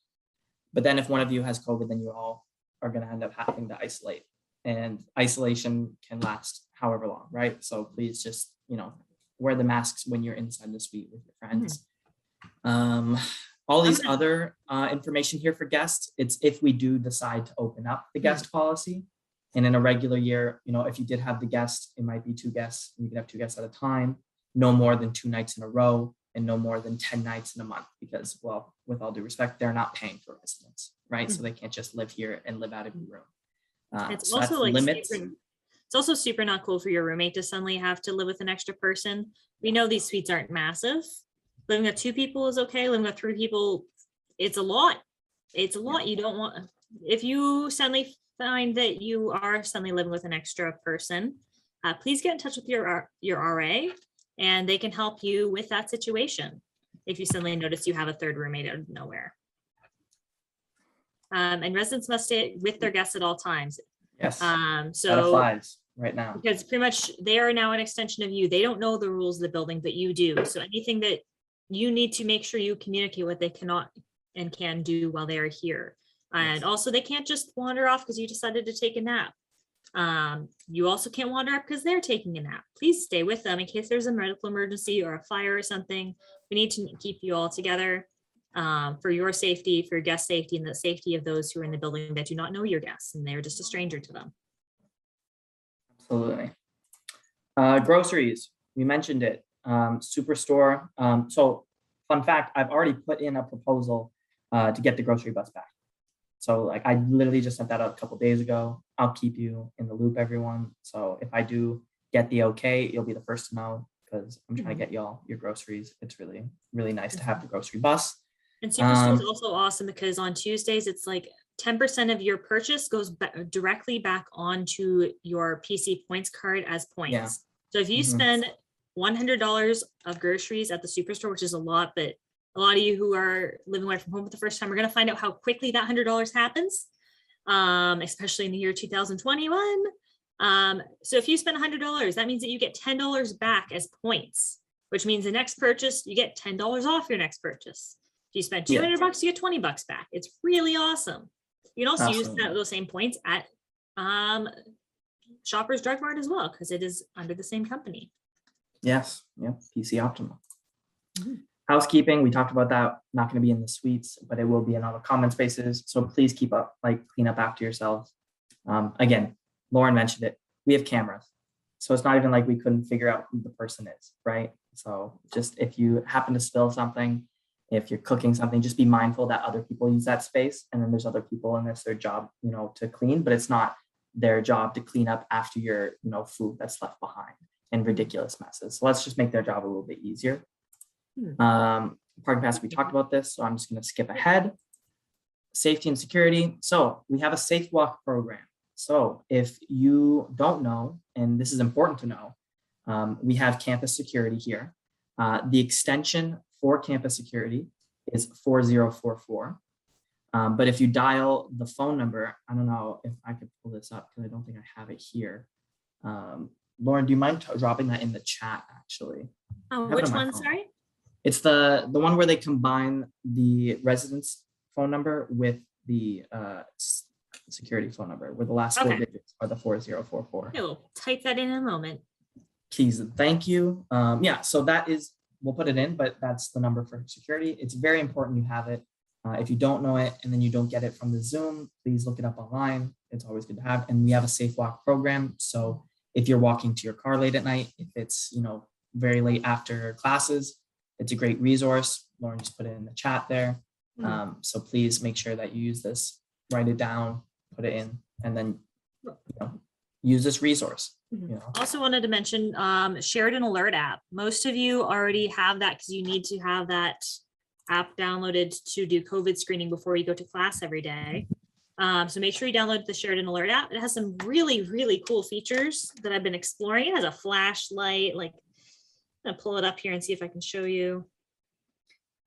Speaker 1: but then if one of you has COVID, then you all are going to end up having to isolate. And isolation can last however long, right? So please just, wear the masks when you're inside the suite with your friends. All these other information here for guests, it's if we do decide to open up the guest policy. And in a regular year, if you did have the guest, it might be 2 guests. You can have 2 guests at a time, no more than 2 nights in a row, and no more than 10 nights in a month, because, well, with all due respect, they're not paying for residence, right? So they can't just live here and live out of your room.
Speaker 2: It's
Speaker 1: So
Speaker 2: also
Speaker 1: that's
Speaker 2: like
Speaker 1: limits.
Speaker 2: it's also super not cool for your roommate to suddenly have to live with an extra person. We know these suites aren't massive. Living with 2 people is okay. Living with 3 people, it's a lot. It's a lot. You don't want, if you suddenly find that you are suddenly living with an extra person, please get in touch with your RA, and they can help you with that situation if you suddenly notice you have a 3rd roommate out of nowhere. And residents must stay with their guests at all times.
Speaker 1: Yes, that
Speaker 2: So
Speaker 1: applies right now.
Speaker 2: because pretty much they are now an extension of you. They don't know the rules of the building, but you do. So anything that you need to make sure you communicate what they cannot and can do while they are here. And
Speaker 1: Yes.
Speaker 2: also they can't just wander off because you decided to take a nap. You also can't wander up because they're taking a nap. Please stay with them in case there's a medical emergency or a fire or something. We need to keep you all together for your safety, for your guest safety, and the safety of those who are in the building that do not know your guests and they're just a stranger to them.
Speaker 1: Absolutely. Groceries, we mentioned it. Superstore. So fun fact, I've already put in a proposal to get the grocery bus back. So like I literally just sent that out a couple days ago. I'll keep you in the loop, everyone. So if I do get the okay, you'll be the first to know, because I'm trying to get y'all your groceries. It's really, really nice to have the grocery bus.
Speaker 2: And Superstore is also awesome because on Tuesdays, it's like 10% of your purchase goes directly back onto your PC points card as points.
Speaker 1: Yeah.
Speaker 2: So if you spend $100 of groceries at the Superstore, which is a lot, but a lot of you who are living away from home for the first time are going to find out how quickly that $100 happens, especially in the year 2021. So if you spend $100, that means that you get $10 back as points, which means the next purchase, you get $10 off your next purchase. If you spend $200, you get $20 back. It's really awesome. You can also use those same points at Shoppers Drug Mart as well, because it is under the same company.
Speaker 1: Yes. Yep. PC Optimal. Housekeeping, we talked about that. Not going to be in the suites, but it will be in all the common spaces. So please keep up, clean up after yourselves. Again, Lauren mentioned it. We have cameras. So it's not even like we couldn't figure out who the person is, right? So just if you happen to spill something, if you're cooking something, just be mindful that other people use that space. And then there's other people, and it's their job, to clean, but it's not their job to clean up after your, food that's left behind and ridiculous messes. So let's just make their job a little bit easier. Parking pass, we talked about this, so I'm just going to skip ahead. Safety and security. So we have a safe walk program. So if you don't know, and this is important to know, we have campus security here. The extension for campus security is 4044. But if you dial the phone number, I don't know if I could pull this up because I don't think I have it here. Lauren, do you mind dropping that in the chat, actually?
Speaker 2: Oh, which one, sorry?
Speaker 1: It's the one where they combine the residence phone number with the security phone number, where the last 4 digits are the 4044.
Speaker 2: We'll type that in a moment.
Speaker 1: Keys, thank you. Yeah, so that is, we'll put it in, but that's the number for security. It's very important you have it. If you don't know it and then you don't get it from the Zoom, please look it up online. It's always good to have. And we have a safe walk program. So if you're walking to your car late at night, if it's, very late after classes, it's a great resource. Lauren just put it in the chat there. So please make sure that you use this, write it down, put it in, and then use this resource.
Speaker 2: Also wanted to mention Sheridan Alert app. Most of you already have that because you need to have that app downloaded to do COVID screening before you go to class every day. So make sure you download the Sheridan Alert app. It has some really, really cool features that I've been exploring. It has a flashlight, I'm gonna pull it up here and see if I can show you.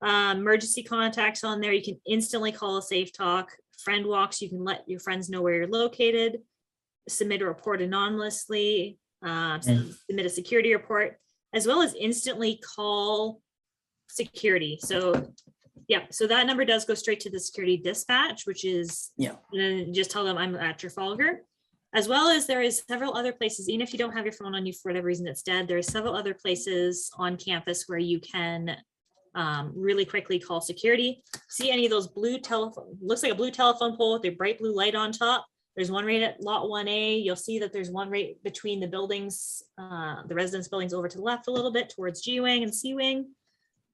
Speaker 2: Emergency contacts on there. You can instantly call a safe talk. Friend walks, you can let your friends know where you're located. Submit a report anonymously. Submit a security report, as well as instantly call security. So so that number does go straight to the security dispatch, which is just tell them I'm at Trafalgar. As well as there is several other places, even if you don't have your phone on you for whatever reason it's dead, there are several other places on campus where you can really quickly call security. See any of those blue telephone, looks like a blue telephone pole with a bright blue light on top? There's one right at lot 1A. You'll see that there's one right between the buildings, the residence buildings over to the left a little bit towards G Wing and C Wing.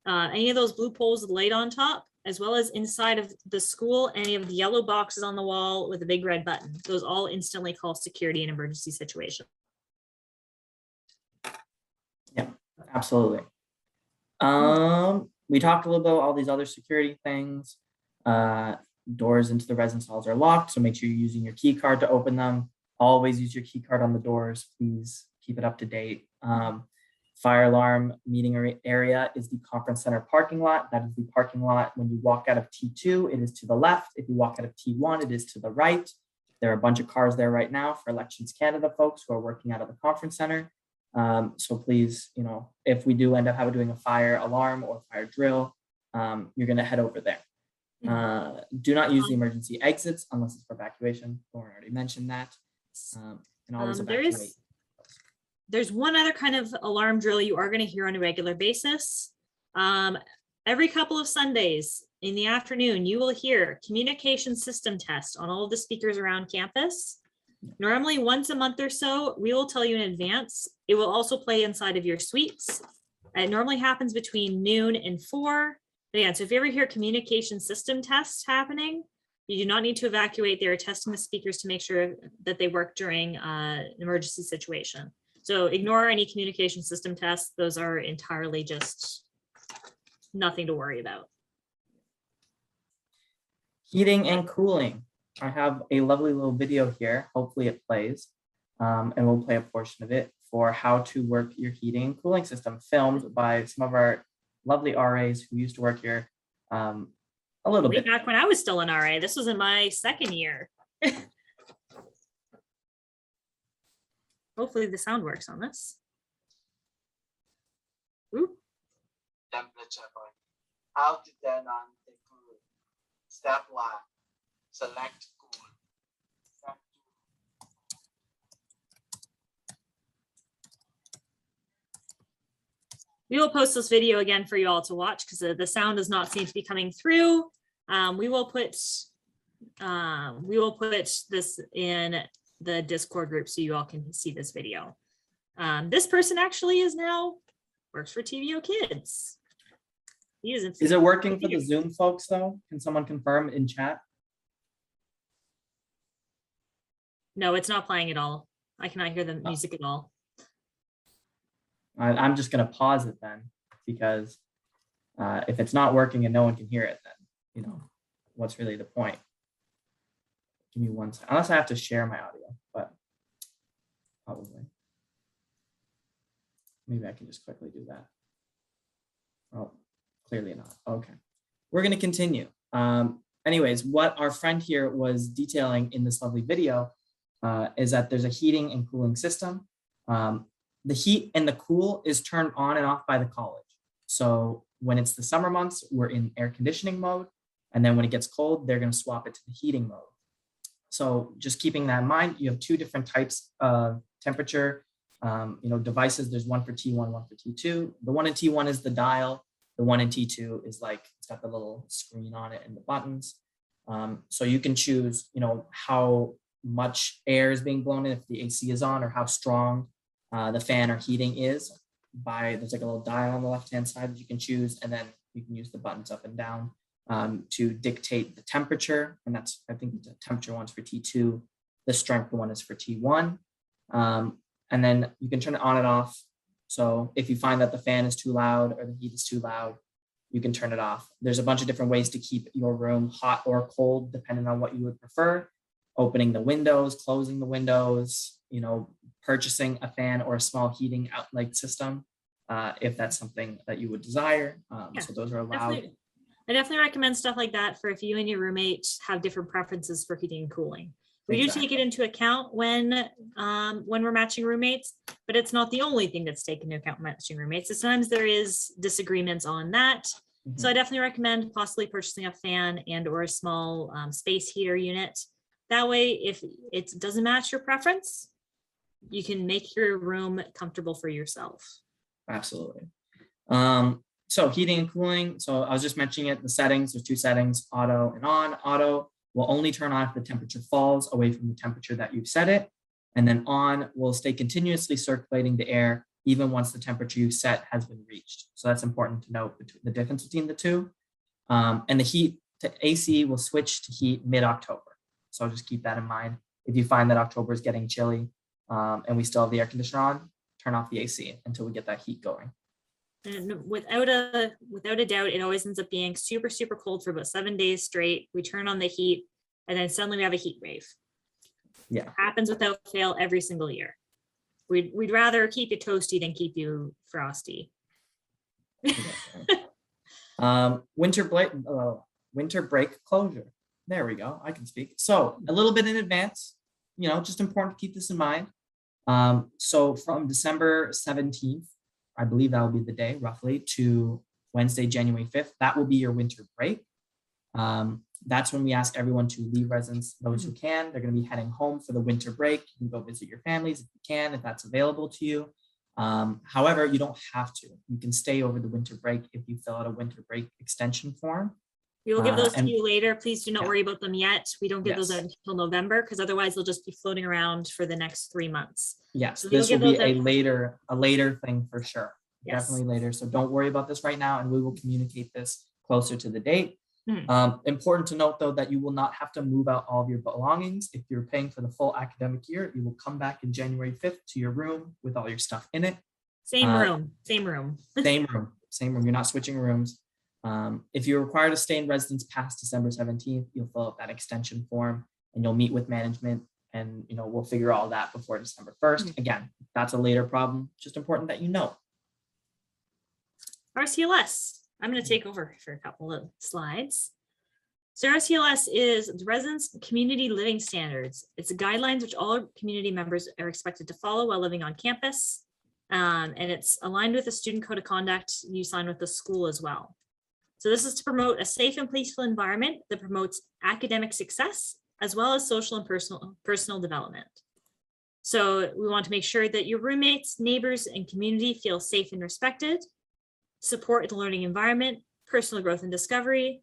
Speaker 2: Any of those blue poles with light on top, as well as inside of the school, any of the yellow boxes on the wall with a big red button. Those all instantly call security in emergency situation.
Speaker 1: Yeah, absolutely. We talked a little about all these other security things. Doors into the residence halls are locked, so make sure you're using your key card to open them. Always use your key card on the doors. Please keep it up to date. Fire alarm meeting area is the conference center parking lot. That is the parking lot. When you walk out of T2, it is to the left. If you walk out of T1, it is to the right. There are a bunch of cars there right now for Elections Canada folks who are working out of the conference center. So please, if we do end up doing a fire alarm or fire drill, you're going to head over there. Do not use the emergency exits unless it's for evacuation. Lauren already mentioned that. And always evacuate.
Speaker 2: There's one other kind of alarm drill you are going to hear on a regular basis. Every couple of Sundays in the afternoon, you will hear communication system test on all of the speakers around campus. Normally once a month or so, we will tell you in advance. It will also play inside of your suites. It normally happens between noon and 4. But again, so if you ever hear communication system tests happening, you do not need to evacuate. They are testing the speakers to make sure that they work during an emergency situation. So ignore any communication system tests. Those are entirely just nothing to worry about.
Speaker 1: Heating and cooling. I have a lovely little video here. Hopefully it plays. And we'll play a portion of it for how to work your heating and cooling system, filmed by some of our lovely RAs who used to work here a little bit.
Speaker 2: Back when I was still an RA. This was in my second year. Hopefully the sound works on this. Ooh.
Speaker 3: Temperature point. How to turn on the cool. Step 1. Select cool. Step 2.
Speaker 2: We will post this video again for you all to watch because the sound does not seem to be coming through. We will put this in the Discord group so you all can see this video. This person actually works for TVO Kids. Is
Speaker 1: it working for the Zoom folks though? Can someone confirm in chat?
Speaker 2: No, it's not playing at all. I cannot hear the music at all.
Speaker 1: I'm just going to pause it then, because if it's not working and no one can hear it, then what's really the point? Give me one second, unless I have to share my audio, but probably. Maybe I can just quickly do that. Oh, clearly not. Okay, we're going to continue. Anyways, what our friend here was detailing in this lovely video is that there's a heating and cooling system. The heat and the cool is turned on and off by the college. So when it's the summer months, we're in air conditioning mode. And then when it gets cold, they're going to swap it to the heating mode. So just keeping that in mind, you have 2 different types of temperature devices. There's one for T1, one for T2. The one in T1 is the dial. The one in T2 is it's got the little screen on it and the buttons. So you can choose, how much air is being blown in if the AC is on, or how strong the fan or heating is. There's a little dial on the left-hand side that you can choose, and then you can use the buttons up and down to dictate the temperature. And that's, I think the temperature one's for T2, the strength one is for T1. And then you can turn it on and off. So if you find that the fan is too loud or the heat is too loud, you can turn it off. There's a bunch of different ways to keep your room hot or cold, depending on what you would prefer. Opening the windows, closing the windows, purchasing a fan or a small heating outlet system, if that's something that you would desire. So those are allowed.
Speaker 2: I definitely recommend stuff like that for if you and your roommate have different preferences for heating and cooling. We do take it into account when we're matching roommates, but it's not the only thing that's taken into account when matching roommates. Sometimes there is disagreements on that. Mm-hmm. So I definitely recommend possibly purchasing a fan and or a small space heater unit. That way, if it doesn't match your preference, you can make your room comfortable for yourself.
Speaker 1: Absolutely. So heating and cooling. So I was just mentioning it, the settings, there's 2 settings, auto and on. Auto will only turn on if the temperature falls away from the temperature that you've set it. And then on will stay continuously circulating the air even once the temperature you set has been reached. So that's important to note the difference between the two. And the heat to AC will switch to heat mid-October. So just keep that in mind. If you find that October is getting chilly and we still have the air conditioner on, turn off the AC until we get that heat going.
Speaker 2: And without a doubt, it always ends up being super, super cold for about 7 days straight. We turn on the heat and then suddenly we have a heat wave.
Speaker 1: Yeah.
Speaker 2: It happens without fail every single year. We'd rather keep you toasty than keep you frosty.
Speaker 1: Winter break closure. There we go. I can speak. So a little bit in advance, just important to keep this in mind. So from December 17th, I believe that will be the day roughly, to Wednesday, January 5th, that will be your winter break. That's when we ask everyone to leave residence, those who can. They're going to be heading home for the winter break. You can go visit your families if you can, if that's available to you. However, you don't have to. You can stay over the winter break if you fill out a winter break extension form.
Speaker 2: We will give those to you later. Please do not
Speaker 1: Yeah.
Speaker 2: worry about them yet. We don't give those
Speaker 1: Yes.
Speaker 2: out until November, because otherwise they'll just be floating around for the next 3 months.
Speaker 1: Yes,
Speaker 2: So
Speaker 1: this will
Speaker 2: we'll
Speaker 1: be
Speaker 2: give
Speaker 1: a later thing for sure.
Speaker 2: Yes.
Speaker 1: Definitely later. So don't worry about this right now, and we will communicate this closer to the date. Important to note, though, that you will not have to move out all of your belongings. If you're paying for the full academic year, you will come back in January 5th to your room with all your stuff in it.
Speaker 2: Same room.
Speaker 1: Same room. You're not switching rooms. If you're required to stay in residence past December 17th, you'll fill out that extension form and you'll meet with management, and we'll figure all that before December 1st. Again, that's a later problem. Just important that you know.
Speaker 2: RCLS. I'm going to take over for a couple of slides. So RCLS is the Residence Community Living Standards. It's the guidelines which all community members are expected to follow while living on campus. And it's aligned with the student code of conduct you sign with the school as well. So this is to promote a safe and peaceful environment that promotes academic success, as well as social and personal development. So we want to make sure that your roommates, neighbors, and community feel safe and respected, support the learning environment, personal growth and discovery.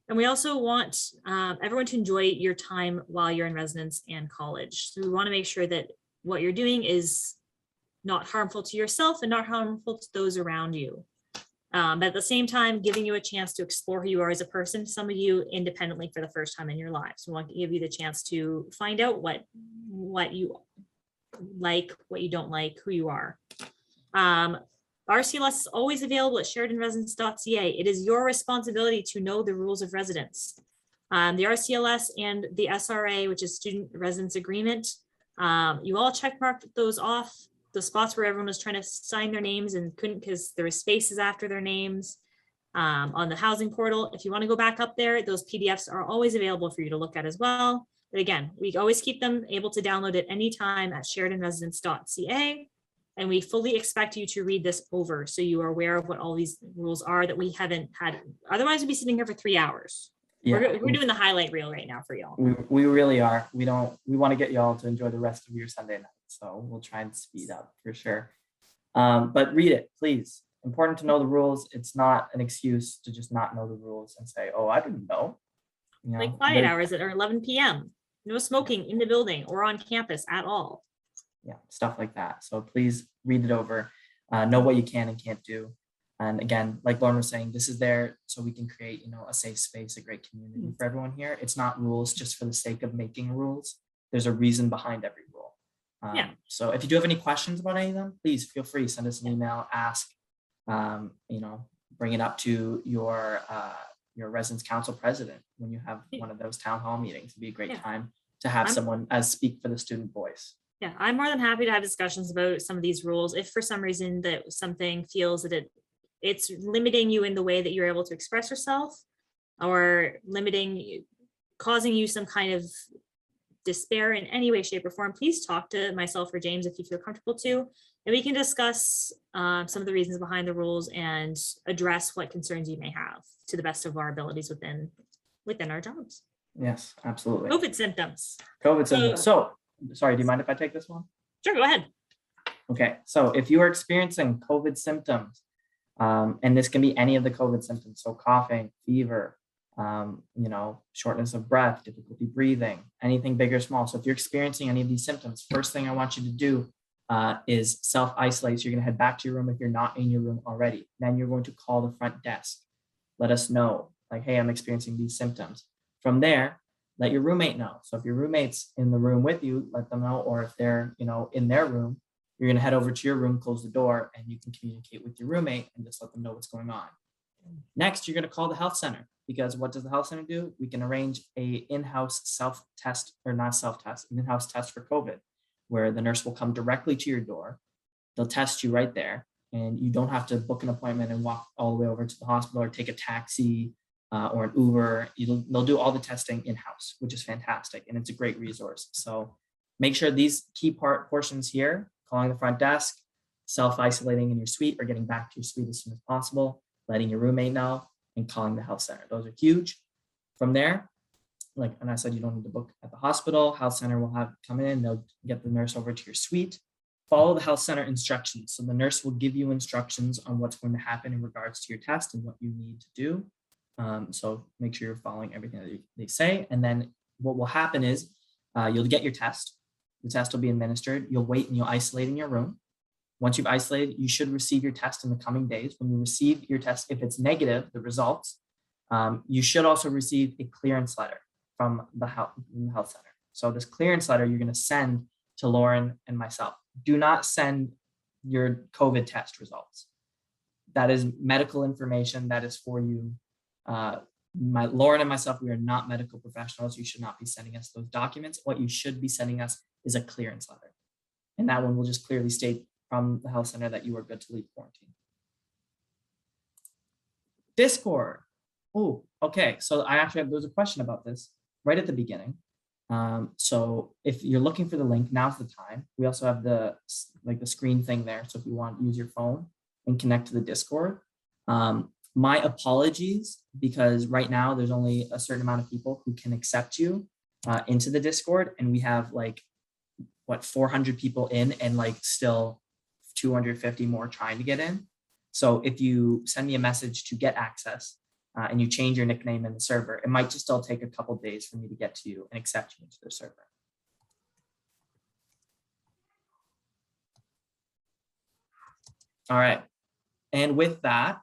Speaker 2: And we also want everyone to enjoy your time while you're in residence and college. So we want to make sure that what you're doing is not harmful to yourself and not harmful to those around you. But at the same time, giving you a chance to explore who you are as a person, some of you independently for the first time in your lives. We want to give you the chance to find out what you like, what you don't like, who you are. RCLS is always available at sheridanresidence.ca. It is your responsibility to know the rules of residence. The RCLS and the SRA, which is Student Residence Agreement, you all checkmarked those off, the spots where everyone was trying to sign their names and couldn't because there were spaces after their names on the housing portal. If you want to go back up there, those PDFs are always available for you to look at as well. But again, we always keep them able to download at any time at sheridanresidence.ca. And we fully expect you to read this over so you are aware of what all these rules are that we haven't had. Otherwise, we'd be sitting here for 3 hours. Yeah. We're doing the hight reel right now for y'all.
Speaker 1: We really are. We want to get y'all to enjoy the rest of your Sunday night. So we'll try and speed up for sure. But read it, please. Important to know the rules. It's not an excuse to just not know the rules and say, oh, I didn't know.
Speaker 2: Like quiet hours at 11 p.m. No smoking in the building or on campus at all.
Speaker 1: Yeah, stuff like that. So please read it over, know what you can and can't do. And again, like Lauren was saying, this is there so we can create, a safe space, a great community for everyone here. It's not rules just for the sake of making rules. There's a reason behind every rule. So if you do have any questions about any of them, please feel free to send us an email, ask, bring it up to your residence council president when you have one of those town hall meetings. It'd be a great time to have someone speak for the student voice.
Speaker 2: Yeah, I'm more than happy to have discussions about some of these rules. If for some reason that something feels that it's limiting you in the way that you're able to express yourself, or causing you some kind of despair in any way, shape, or form, please talk to myself or James if you feel comfortable to, and we can discuss some of the reasons behind the rules and address what concerns you may have to the best of our abilities within our jobs.
Speaker 1: Yes, absolutely.
Speaker 2: COVID symptoms.
Speaker 1: So, sorry, do you mind if I take this one?
Speaker 2: Sure, go ahead.
Speaker 1: Okay, so if you are experiencing COVID symptoms, and this can be any of the COVID symptoms, so coughing, fever, shortness of breath, difficulty breathing, anything big or small. So if you're experiencing any of these symptoms, first thing I want you to do is self-isolate. So you're going to head back to your room if you're not in your room already. Then you're going to call the front desk. Let us know, like, hey, I'm experiencing these symptoms. From there, let your roommate know. So if your roommate's in the room with you, let them know. Or if they're, in their room, you're going to head over to your room, close the door, and you can communicate with your roommate and just let them know what's going on. Next, you're going to call the health center, because what does the health center do? We can arrange a in-house self-test, or not self-test, an in-house test for COVID, where the nurse will come directly to your door. They'll test you right there, and you don't have to book an appointment and walk all the way over to the hospital or take a taxi or an Uber. They'll do all the testing in-house, which is fantastic, and it's a great resource. So make sure these key portions here, calling the front desk, self-isolating in your suite or getting back to your suite as soon as possible, letting your roommate know, and calling the health center. Those are huge. From there, and I said, you don't need to book at the hospital. Health center will have come in, they'll get the nurse over to your suite. Follow the health center instructions. So the nurse will give you instructions on what's going to happen in regards to your test and what you need to do. So make sure you're following everything that they say. And then what will happen is you'll get your test. The test will be administered. You'll wait and you'll isolate in your room. Once you've isolated, you should receive your test in the coming days. When you receive your test, if it's negative, the results, you should also receive a clearance letter from the health center. So this clearance letter you're going to send to Lauren and myself. Do not send your COVID test results. That is medical information. That is for you. Lauren and myself, we are not medical professionals. You should not be sending us those documents. What you should be sending us is a clearance letter. And that one will just clearly state from the health center that you are good to leave quarantine. Discord. Oh, okay. So there was a question about this right at the beginning. So if you're looking for the link, now's the time. We also have the screen thing there. So if you want to use your phone and connect to the Discord, my apologies, because right now there's only a certain amount of people who can accept you into the Discord. And we have 400 people in and still 250 more trying to get in. So if you send me a message to get access and you change your nickname in the server, it might just still take a couple of days for me to get to you and accept you into the server. All right. And with that,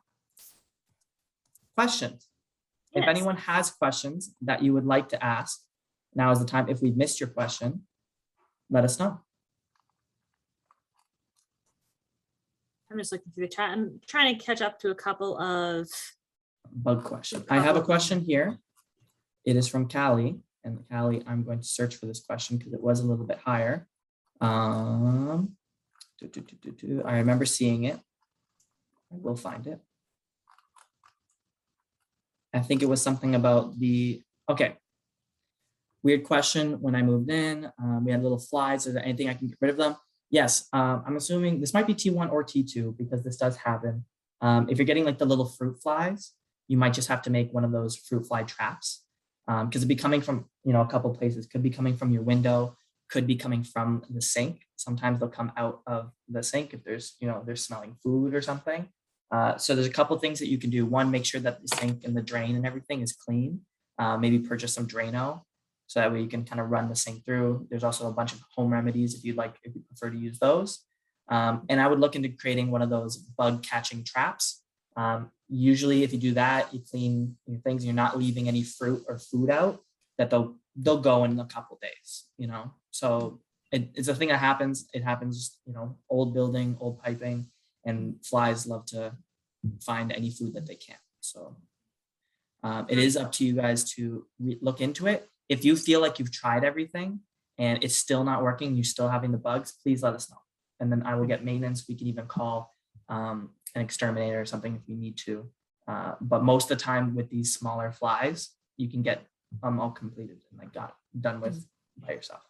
Speaker 1: questions. Yes. If anyone has questions that you would like to ask, now is the time. If we've missed your question, let us know.
Speaker 2: I'm just looking through the chat. I'm trying to catch up to a couple of
Speaker 1: bug questions. I have a question here. It is from Callie. And Callie, I'm going to search for this question because it was a little bit higher. I remember seeing it. I will find it. I think it was something about weird question when I moved in. We had little flies. Is there anything I can get rid of them? Yes, I'm assuming this might be T1 or T2 because this does happen. If you're getting the little fruit flies, you might just have to make one of those fruit fly traps because it'd be coming from, a couple places. Could be coming from your window, could be coming from the sink. Sometimes they'll come out of the sink if there's, they're smelling food or something. So there's a couple things that you can do. One, make sure that the sink and the drain and everything is clean. Maybe purchase some Drano. So that way you can kind of run the sink through. There's also a bunch of home remedies if you prefer to use those. And I would look into creating one of those bug catching traps. Usually if you do that, you clean your things, you're not leaving any fruit or food out, that they'll go in a couple days, So it's a thing that happens. It happens, old building, old piping, and flies love to find any food that they can. So it is up to you guys to look into it. If you feel like you've tried everything and it's still not working, you're still having the bugs, please let us know. And then I will get maintenance. We can even call an exterminator or something if we need to. But most of the time with these smaller flies, you can get them all completed and done with by yourself.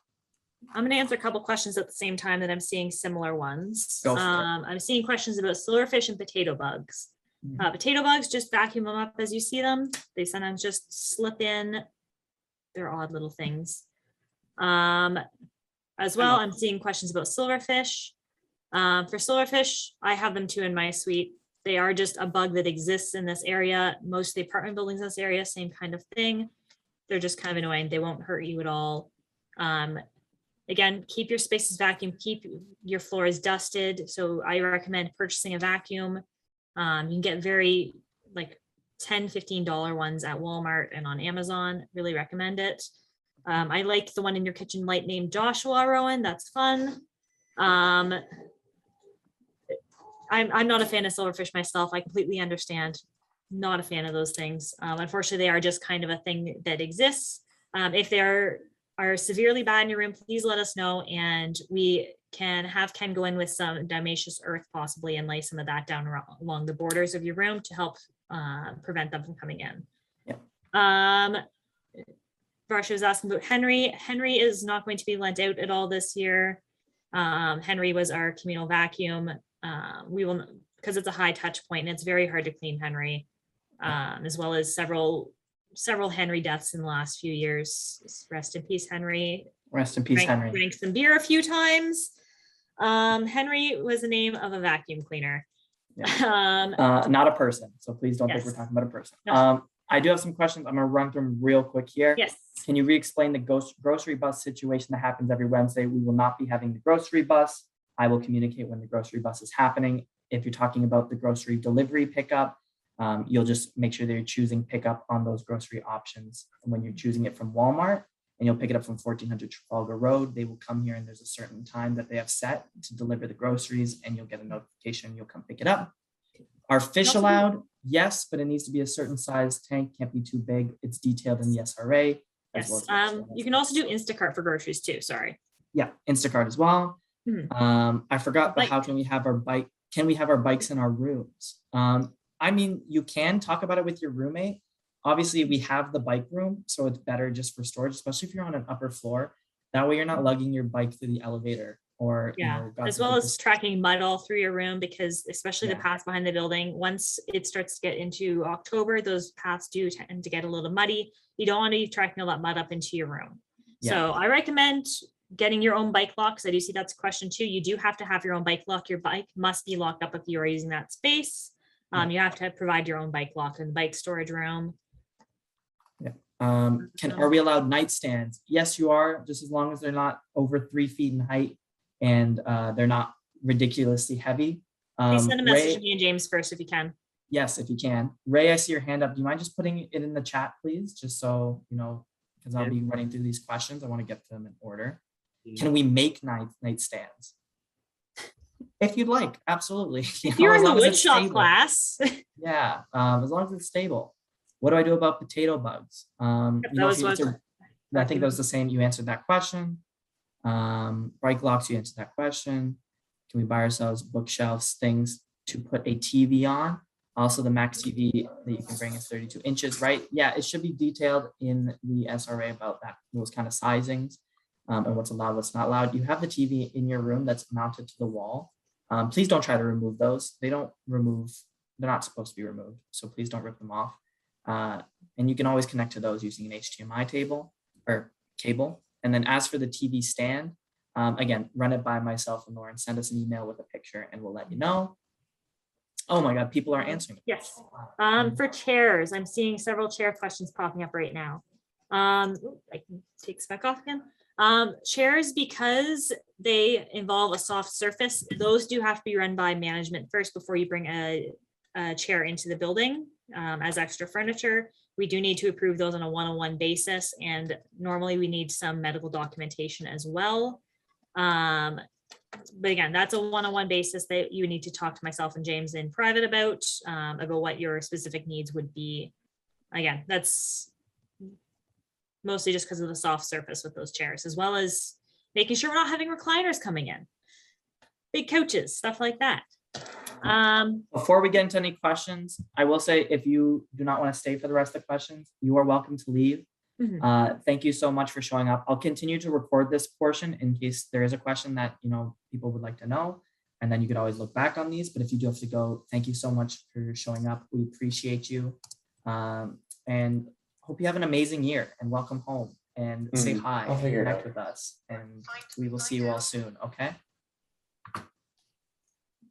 Speaker 2: I'm going to answer a couple questions at the same time that I'm seeing similar ones.
Speaker 1: Go for it.
Speaker 2: I'm seeing questions about silverfish and potato bugs. Potato bugs, just vacuum them up as you see them. They sometimes just slip in. They're odd little things. As well, I'm seeing questions about silverfish. For silverfish, I have them too in my suite. They are just a bug that exists in this area. Most of the apartment buildings in this area, same kind of thing. They're just kind of annoying. They won't hurt you at all. Again, keep your spaces vacuumed, keep your floors dusted. So I recommend purchasing a vacuum. You can get very like $10, $15 ones at Walmart and on Amazon. Really recommend it. I like the one in your kitchen light named Joshua, Rowan. That's fun. I'm not a fan of silverfish myself. I completely understand. Not a fan of those things. Unfortunately, they are just kind of a thing that exists. If they are severely bad in your room, please let us know, and we can have Ken go in with some diatomaceous earth possibly and lay some of that down along the borders of your room to help prevent them from coming in.
Speaker 1: Yeah.
Speaker 2: Varsha was asking about Henry. Henry is not going to be lent out at all this year. Henry was our communal vacuum. We will, because it's a high touch point and it's very hard to clean Henry, as well as several Henry deaths in the last few years. Rest in peace, Henry.
Speaker 1: Rest in peace, Henry.
Speaker 2: Drank some beer a few times. Henry was the name of a vacuum cleaner.
Speaker 1: Yeah. Not a person. So please don't think we're talking about a person.
Speaker 2: No.
Speaker 1: I do have some questions. I'm going to run through them real quick here.
Speaker 2: Yes.
Speaker 1: Can you re-explain the grocery bus situation that happens every Wednesday? We will not be having the grocery bus. I will communicate when the grocery bus is happening. If you're talking about the grocery delivery pickup, you'll just make sure that you're choosing pickup on those grocery options. And when you're choosing it from Walmart, and you'll pick it up from 1400 Trafalgar Road, they will come here and there's a certain time that they have set to deliver the groceries, and you'll get a notification, you'll come pick it up. Are fish allowed? Yes, but it needs to be a certain size tank, can't be too big. It's detailed in the SRA.
Speaker 2: Yes. You can also do Instacart for groceries too, sorry.
Speaker 1: Yeah, Instacart as well. I forgot, but how can we have our bike? Can we have our bikes in our rooms? I mean, you can talk about it with your roommate. Obviously, we have the bike room, so it's better just for storage, especially if you're on an upper floor. That way you're not lugging your bike through the elevator or,
Speaker 2: as well as tracking mud all through your room, because especially the paths behind the building, once it starts to get into October, those paths do tend to get a little muddy. You don't want to be tracking all that mud up into your room. Yeah. So I recommend getting your own bike locks. I do see that's a question too. You do have to have your own bike lock. Your bike must be locked up if you are using that space. You have to provide your own bike lock in the bike storage room.
Speaker 1: Yeah. Are we allowed nightstands? Yes, you are, just as long as they're not over 3 feet in height and they're not ridiculously heavy.
Speaker 2: Please send a message to me and James first if you can.
Speaker 1: Yes, if you can. Ray, I see your hand up. Do you mind just putting it in the chat, please? Just so, because I'll be running through these questions. I want to get them in order. Can we make nightstands? If you'd like, absolutely.
Speaker 2: If you're in the woodshop class.
Speaker 1: Yeah, as long as it's stable. What do I do about potato bugs? I think that was the same. You answered that question. Bike locks, you answered that question. Can we buy ourselves bookshelves, things to put a TV on? Also, the max TV that you can bring is 32 inches, right? Yeah, it should be detailed in the SRA about those kind of sizings and what's allowed, what's not allowed. You have the TV in your room that's mounted to the wall. Please don't try to remove those. They're not supposed to be removed. So please don't rip them off. And you can always connect to those using an HDMI cable. And then as for the TV stand, again, run it by myself and Lauren. Send us an email with a picture and we'll let you know. Oh my God, people are answering.
Speaker 2: Yes. For chairs, I'm seeing several chair questions popping up right now. I can take spec off again. Chairs, because they involve a soft surface, those do have to be run by management first before you bring a chair into the building as extra furniture. We do need to approve those on a one-on-one basis, and normally we need some medical documentation as well. But again, that's a one-on-one basis that you need to talk to myself and James in private about what your specific needs would be. Again, that's mostly just because of the soft surface with those chairs, as well as making sure we're not having recliners coming in, big couches, stuff like that.
Speaker 1: Before we get into any questions, I will say, if you do not want to stay for the rest of the questions, you are welcome to leave. Thank you so much for showing up. I'll continue to record this portion in case there is a question that people would like to know, and then you could always look back on these. But if you do have to go, thank you so much for showing up. We appreciate you, and hope you have an amazing year, and welcome home, and say hi and connect with us, and we will see you all soon. Okay,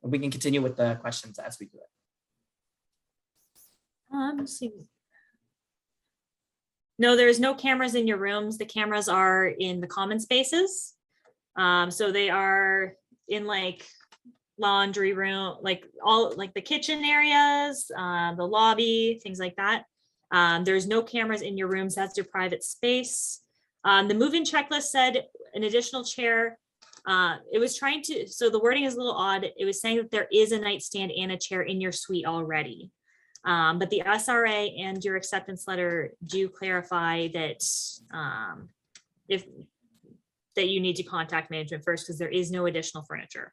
Speaker 1: we can continue with the questions as we do it.
Speaker 2: Let's see. No, there's no cameras in your rooms. The cameras are in the common spaces. So they are in like laundry room, like all like the kitchen areas, the lobby, things like that. There's no cameras in your rooms. That's your private space. The move-in checklist said an additional chair. It was trying to, so the wording is a little odd. It was saying that there is a nightstand and a chair in your suite already. But the SRA and your acceptance letter do clarify that that you need to contact management first because there is no additional furniture.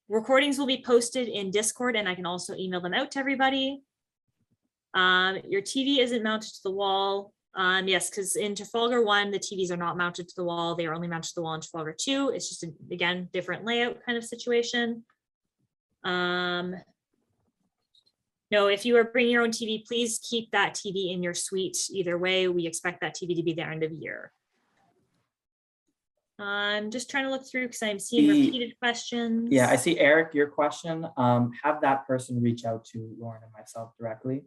Speaker 2: Recordings will be posted in Discord and I can also email them out to everybody. Your TV isn't mounted to the wall. Yes, because in Trafalgar 1, the TVs are not mounted to the wall. They are only mounted to the wall in Trafalgar 2. It's just, again, different layout kind of situation. No, if you are bringing your own TV, please keep that TV in your suite. Either way, we expect that TV to be there end of year. I'm just trying to look through because I'm seeing repeated questions.
Speaker 1: Yeah, I see Eric, your question. Have that person reach out to Lauren and myself directly.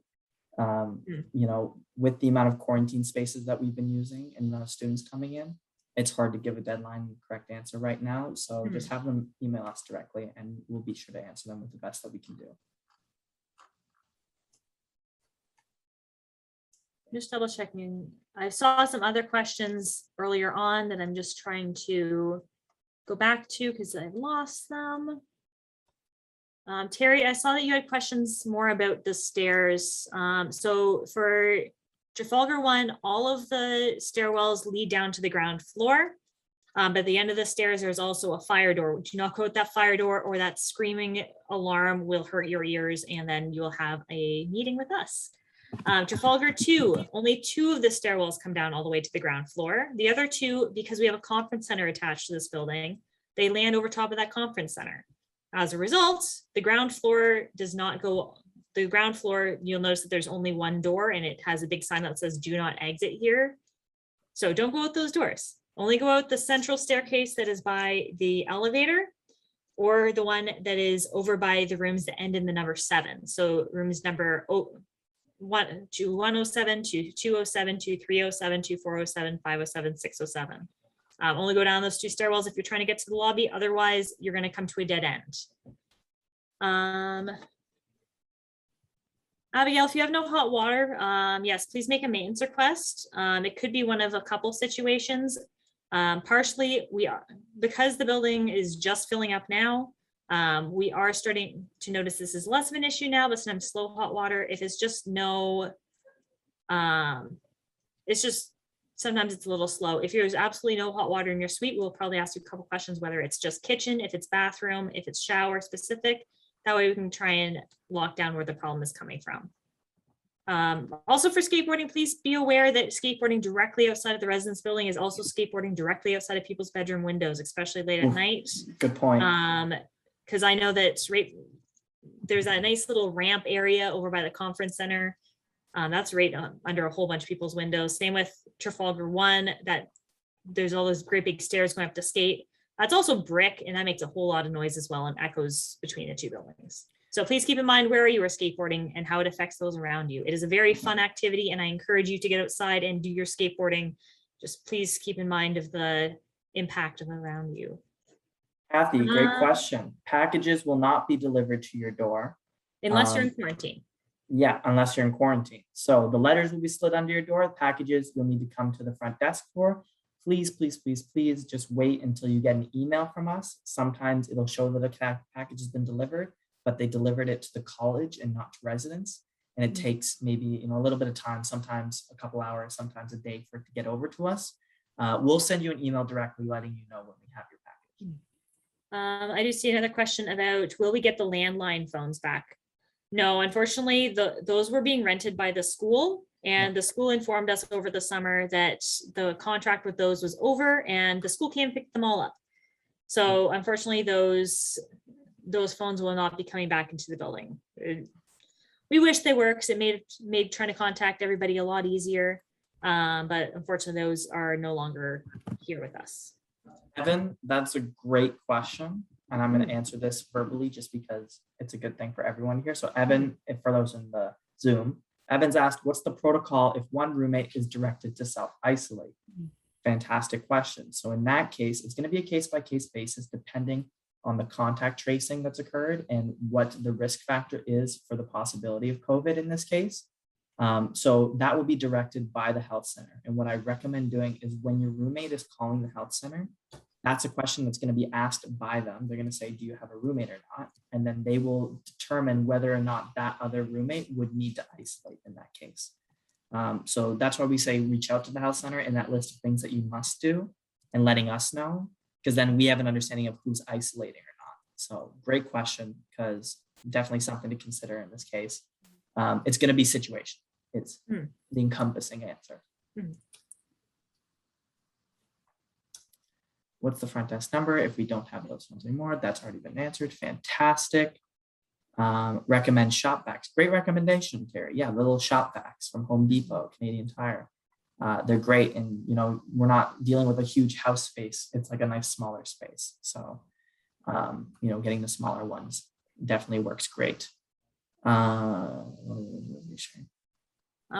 Speaker 1: You know, with the amount of quarantine spaces that we've been using and the amount of students coming in, it's hard to give a deadline and correct answer right now. So just have them email us directly and we'll be sure to answer them with the best that we can do.
Speaker 2: Just double checking. I saw some other questions earlier on that I'm just trying to go back to because I've lost them. Terry, I saw that you had questions more about the stairs. So for Trafalgar 1, all of the stairwells lead down to the ground floor. But at the end of the stairs, there's also a fire door. Do not go with that fire door or that screaming alarm will hurt your ears and then you'll have a meeting with us. Trafalgar 2, only 2 of the stairwells come down all the way to the ground floor. The other 2, because we have a conference center attached to this building, they land over top of that conference center. As a result, the ground floor does not go, the ground floor, you'll notice that there's only one door and it has a big sign that says do not exit here. So don't go out those doors. Only go out the central staircase that is by the elevator or the one that is over by the rooms that end in the number 7. So rooms number 1 to 107 to 207 to 307 to 407 507 607. Only go down those 2 stairwells if you're trying to get to the lobby. Otherwise, you're going to come to a dead end. Abigail, if you have no hot water, yes, please make a maintenance request. It could be one of a couple situations. Partially, we are, because the building is just filling up now, we are starting to notice this is less of an issue now, but sometimes slow hot water, if it's just no, it's just, sometimes it's a little slow. If there's absolutely no hot water in your suite, we'll probably ask you a couple questions, whether it's just kitchen, if it's bathroom, if it's shower specific. That way we can try and lock down where the problem is coming from. Also for skateboarding, please be aware that skateboarding directly outside of the residence building is also skateboarding directly outside of people's bedroom windows, especially late at night.
Speaker 1: Good point.
Speaker 2: Because I know that there's a nice little ramp area over by the conference center. That's right under a whole bunch of people's windows. Same with Trafalgar 1, that there's all those great big stairs going up to skate. That's also brick, and that makes a whole lot of noise as well and echoes between the 2 buildings. So please keep in mind where you are skateboarding and how it affects those around you. It is a very fun activity, and I encourage you to get outside and do your skateboarding. Just please keep in mind of the impact of around you.
Speaker 1: Kathy, great question. Packages will not be delivered to your door.
Speaker 2: Unless you're in quarantine.
Speaker 1: Yeah, unless you're in quarantine. So the letters will be slid under your door. Packages you'll need to come to the front desk for. Please, please, please, please just wait until you get an email from us. Sometimes it'll show that a package has been delivered, but they delivered it to the college and not to residents. And it takes maybe a little bit of time, sometimes a couple hours, sometimes a day for it to get over to us. We'll send you an email directly letting you know when we have your package.
Speaker 2: I do see another question about, will we get the landline phones back? No, unfortunately, those were being rented by the school, and the school informed us over the summer that the contract with those was over and the school came and picked them all up. So unfortunately, those phones will not be coming back into the building. We wish they were, because it made trying to contact everybody a lot easier. But unfortunately, those are no longer here with us.
Speaker 1: Evan, that's a great question. and I'm going to answer this verbally just because it's a good thing for everyone here. So Evan, if for those in the Zoom, Evan's asked, what's the protocol if one roommate is directed to self-isolate? Fantastic question. So in that case, it's going to be a case-by-case basis, depending on the contact tracing that's occurred and what the risk factor is for the possibility of COVID in this case. So that will be directed by the health center. And what I recommend doing is when your roommate is calling the health center, that's a question that's going to be asked by them. They're going to say, do you have a roommate or not? And then they will determine whether or not that other roommate would need to isolate in that case. So that's why we say reach out to the health center in that list of things that you must do and letting us know, because then we have an understanding of who's isolating or not. So great question, because definitely something to consider in this case. It's going to be situation. It's the encompassing answer. What's the front desk number? If we don't have those ones anymore, that's already been answered. Fantastic. Recommend shop vacs. Great recommendation, Terry. Yeah, little shop vacs from Home Depot, Canadian Tire. They're great. And, you know, we're not dealing with a huge house space. It's like a nice smaller space. So, you know, getting the smaller ones definitely works great.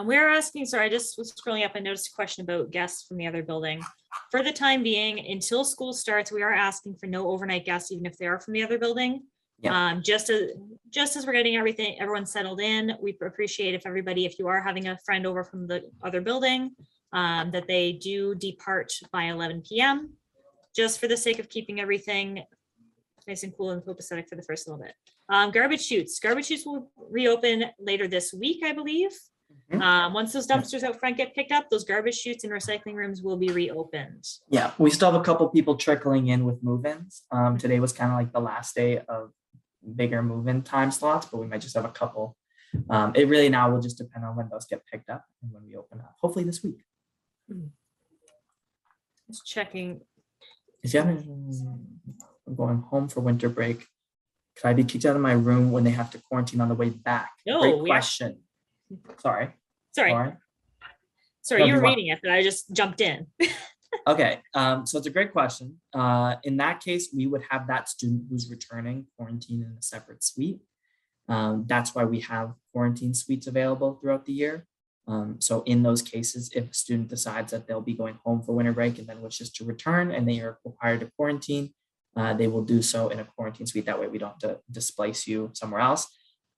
Speaker 2: We're asking, sorry, I just was scrolling up and noticed a question about guests from the other building. For the time being, until school starts, we are asking for no overnight guests, even if they are from the other building. Yeah. Just as we're getting everyone settled in, we appreciate if you are having a friend over from the other building, that they do depart by 11 p.m. just for the sake of keeping everything nice and cool and copacetic for the first little bit. Garbage chutes will reopen later this week, I believe. Once those dumpsters out front get picked up, those garbage chutes and recycling rooms will be reopened.
Speaker 1: Yeah, we still have a couple people trickling in with move-ins. Today was kind of like the last day of bigger move-in time slots, but we might just have a couple. It really now will just depend on when those get picked up and when we open up, hopefully this week.
Speaker 2: Just checking.
Speaker 1: If you haven't, I'm going home for winter break. Could I be kicked out of my room when they have to quarantine on the way back?
Speaker 2: No,
Speaker 1: great question. Sorry,
Speaker 2: you were reading it, but I just jumped in.
Speaker 1: Okay, so it's a great question. In that case, we would have that student who's returning quarantine in a separate suite. That's why we have quarantine suites available throughout the year. So in those cases, if a student decides that they'll be going home for winter break and then wishes to return and they are required to quarantine, they will do so in a quarantine suite. That way we don't have to displace you somewhere else.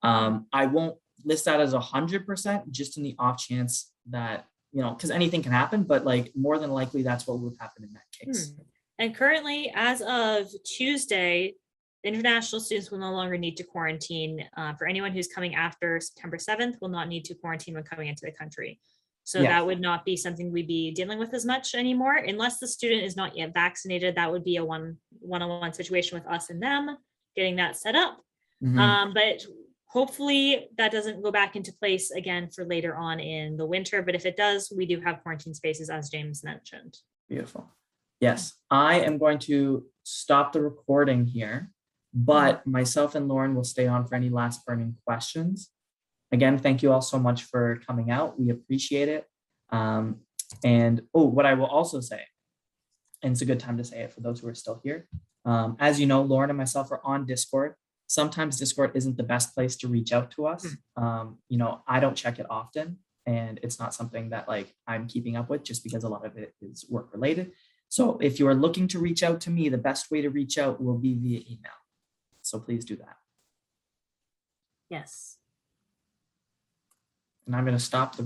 Speaker 1: I won't list that as 100%, just in the off chance that, you know, because anything can happen, but like more than likely that's what would happen in that case.
Speaker 2: And currently, as of Tuesday, international students will no longer need to quarantine. For anyone who's coming after September 7th will not need to quarantine when coming into the country. So that would not be something we'd be dealing with as much anymore, unless the student is not yet vaccinated. That would be a one-on-one situation with us and them, getting that set up. But hopefully that doesn't go back into place again for later on in the winter. But if it does, we do have quarantine spaces, as James mentioned.
Speaker 1: Beautiful. Yes, I am going to stop the recording here, but myself and Lauren will stay on for any last burning questions. Again, thank you all so much for coming out. We appreciate it. And what I will also say, and it's a good time to say it for those who are still here. As you know, Lauren and myself are on Discord. Sometimes Discord isn't the best place to reach out to us. You know, I don't check it often, and it's not something that like I'm keeping up with just because a lot of it is work related. So if you are looking to reach out to me, the best way to reach out will be via email. So please do that.
Speaker 2: Yes.
Speaker 1: And I'm going to stop the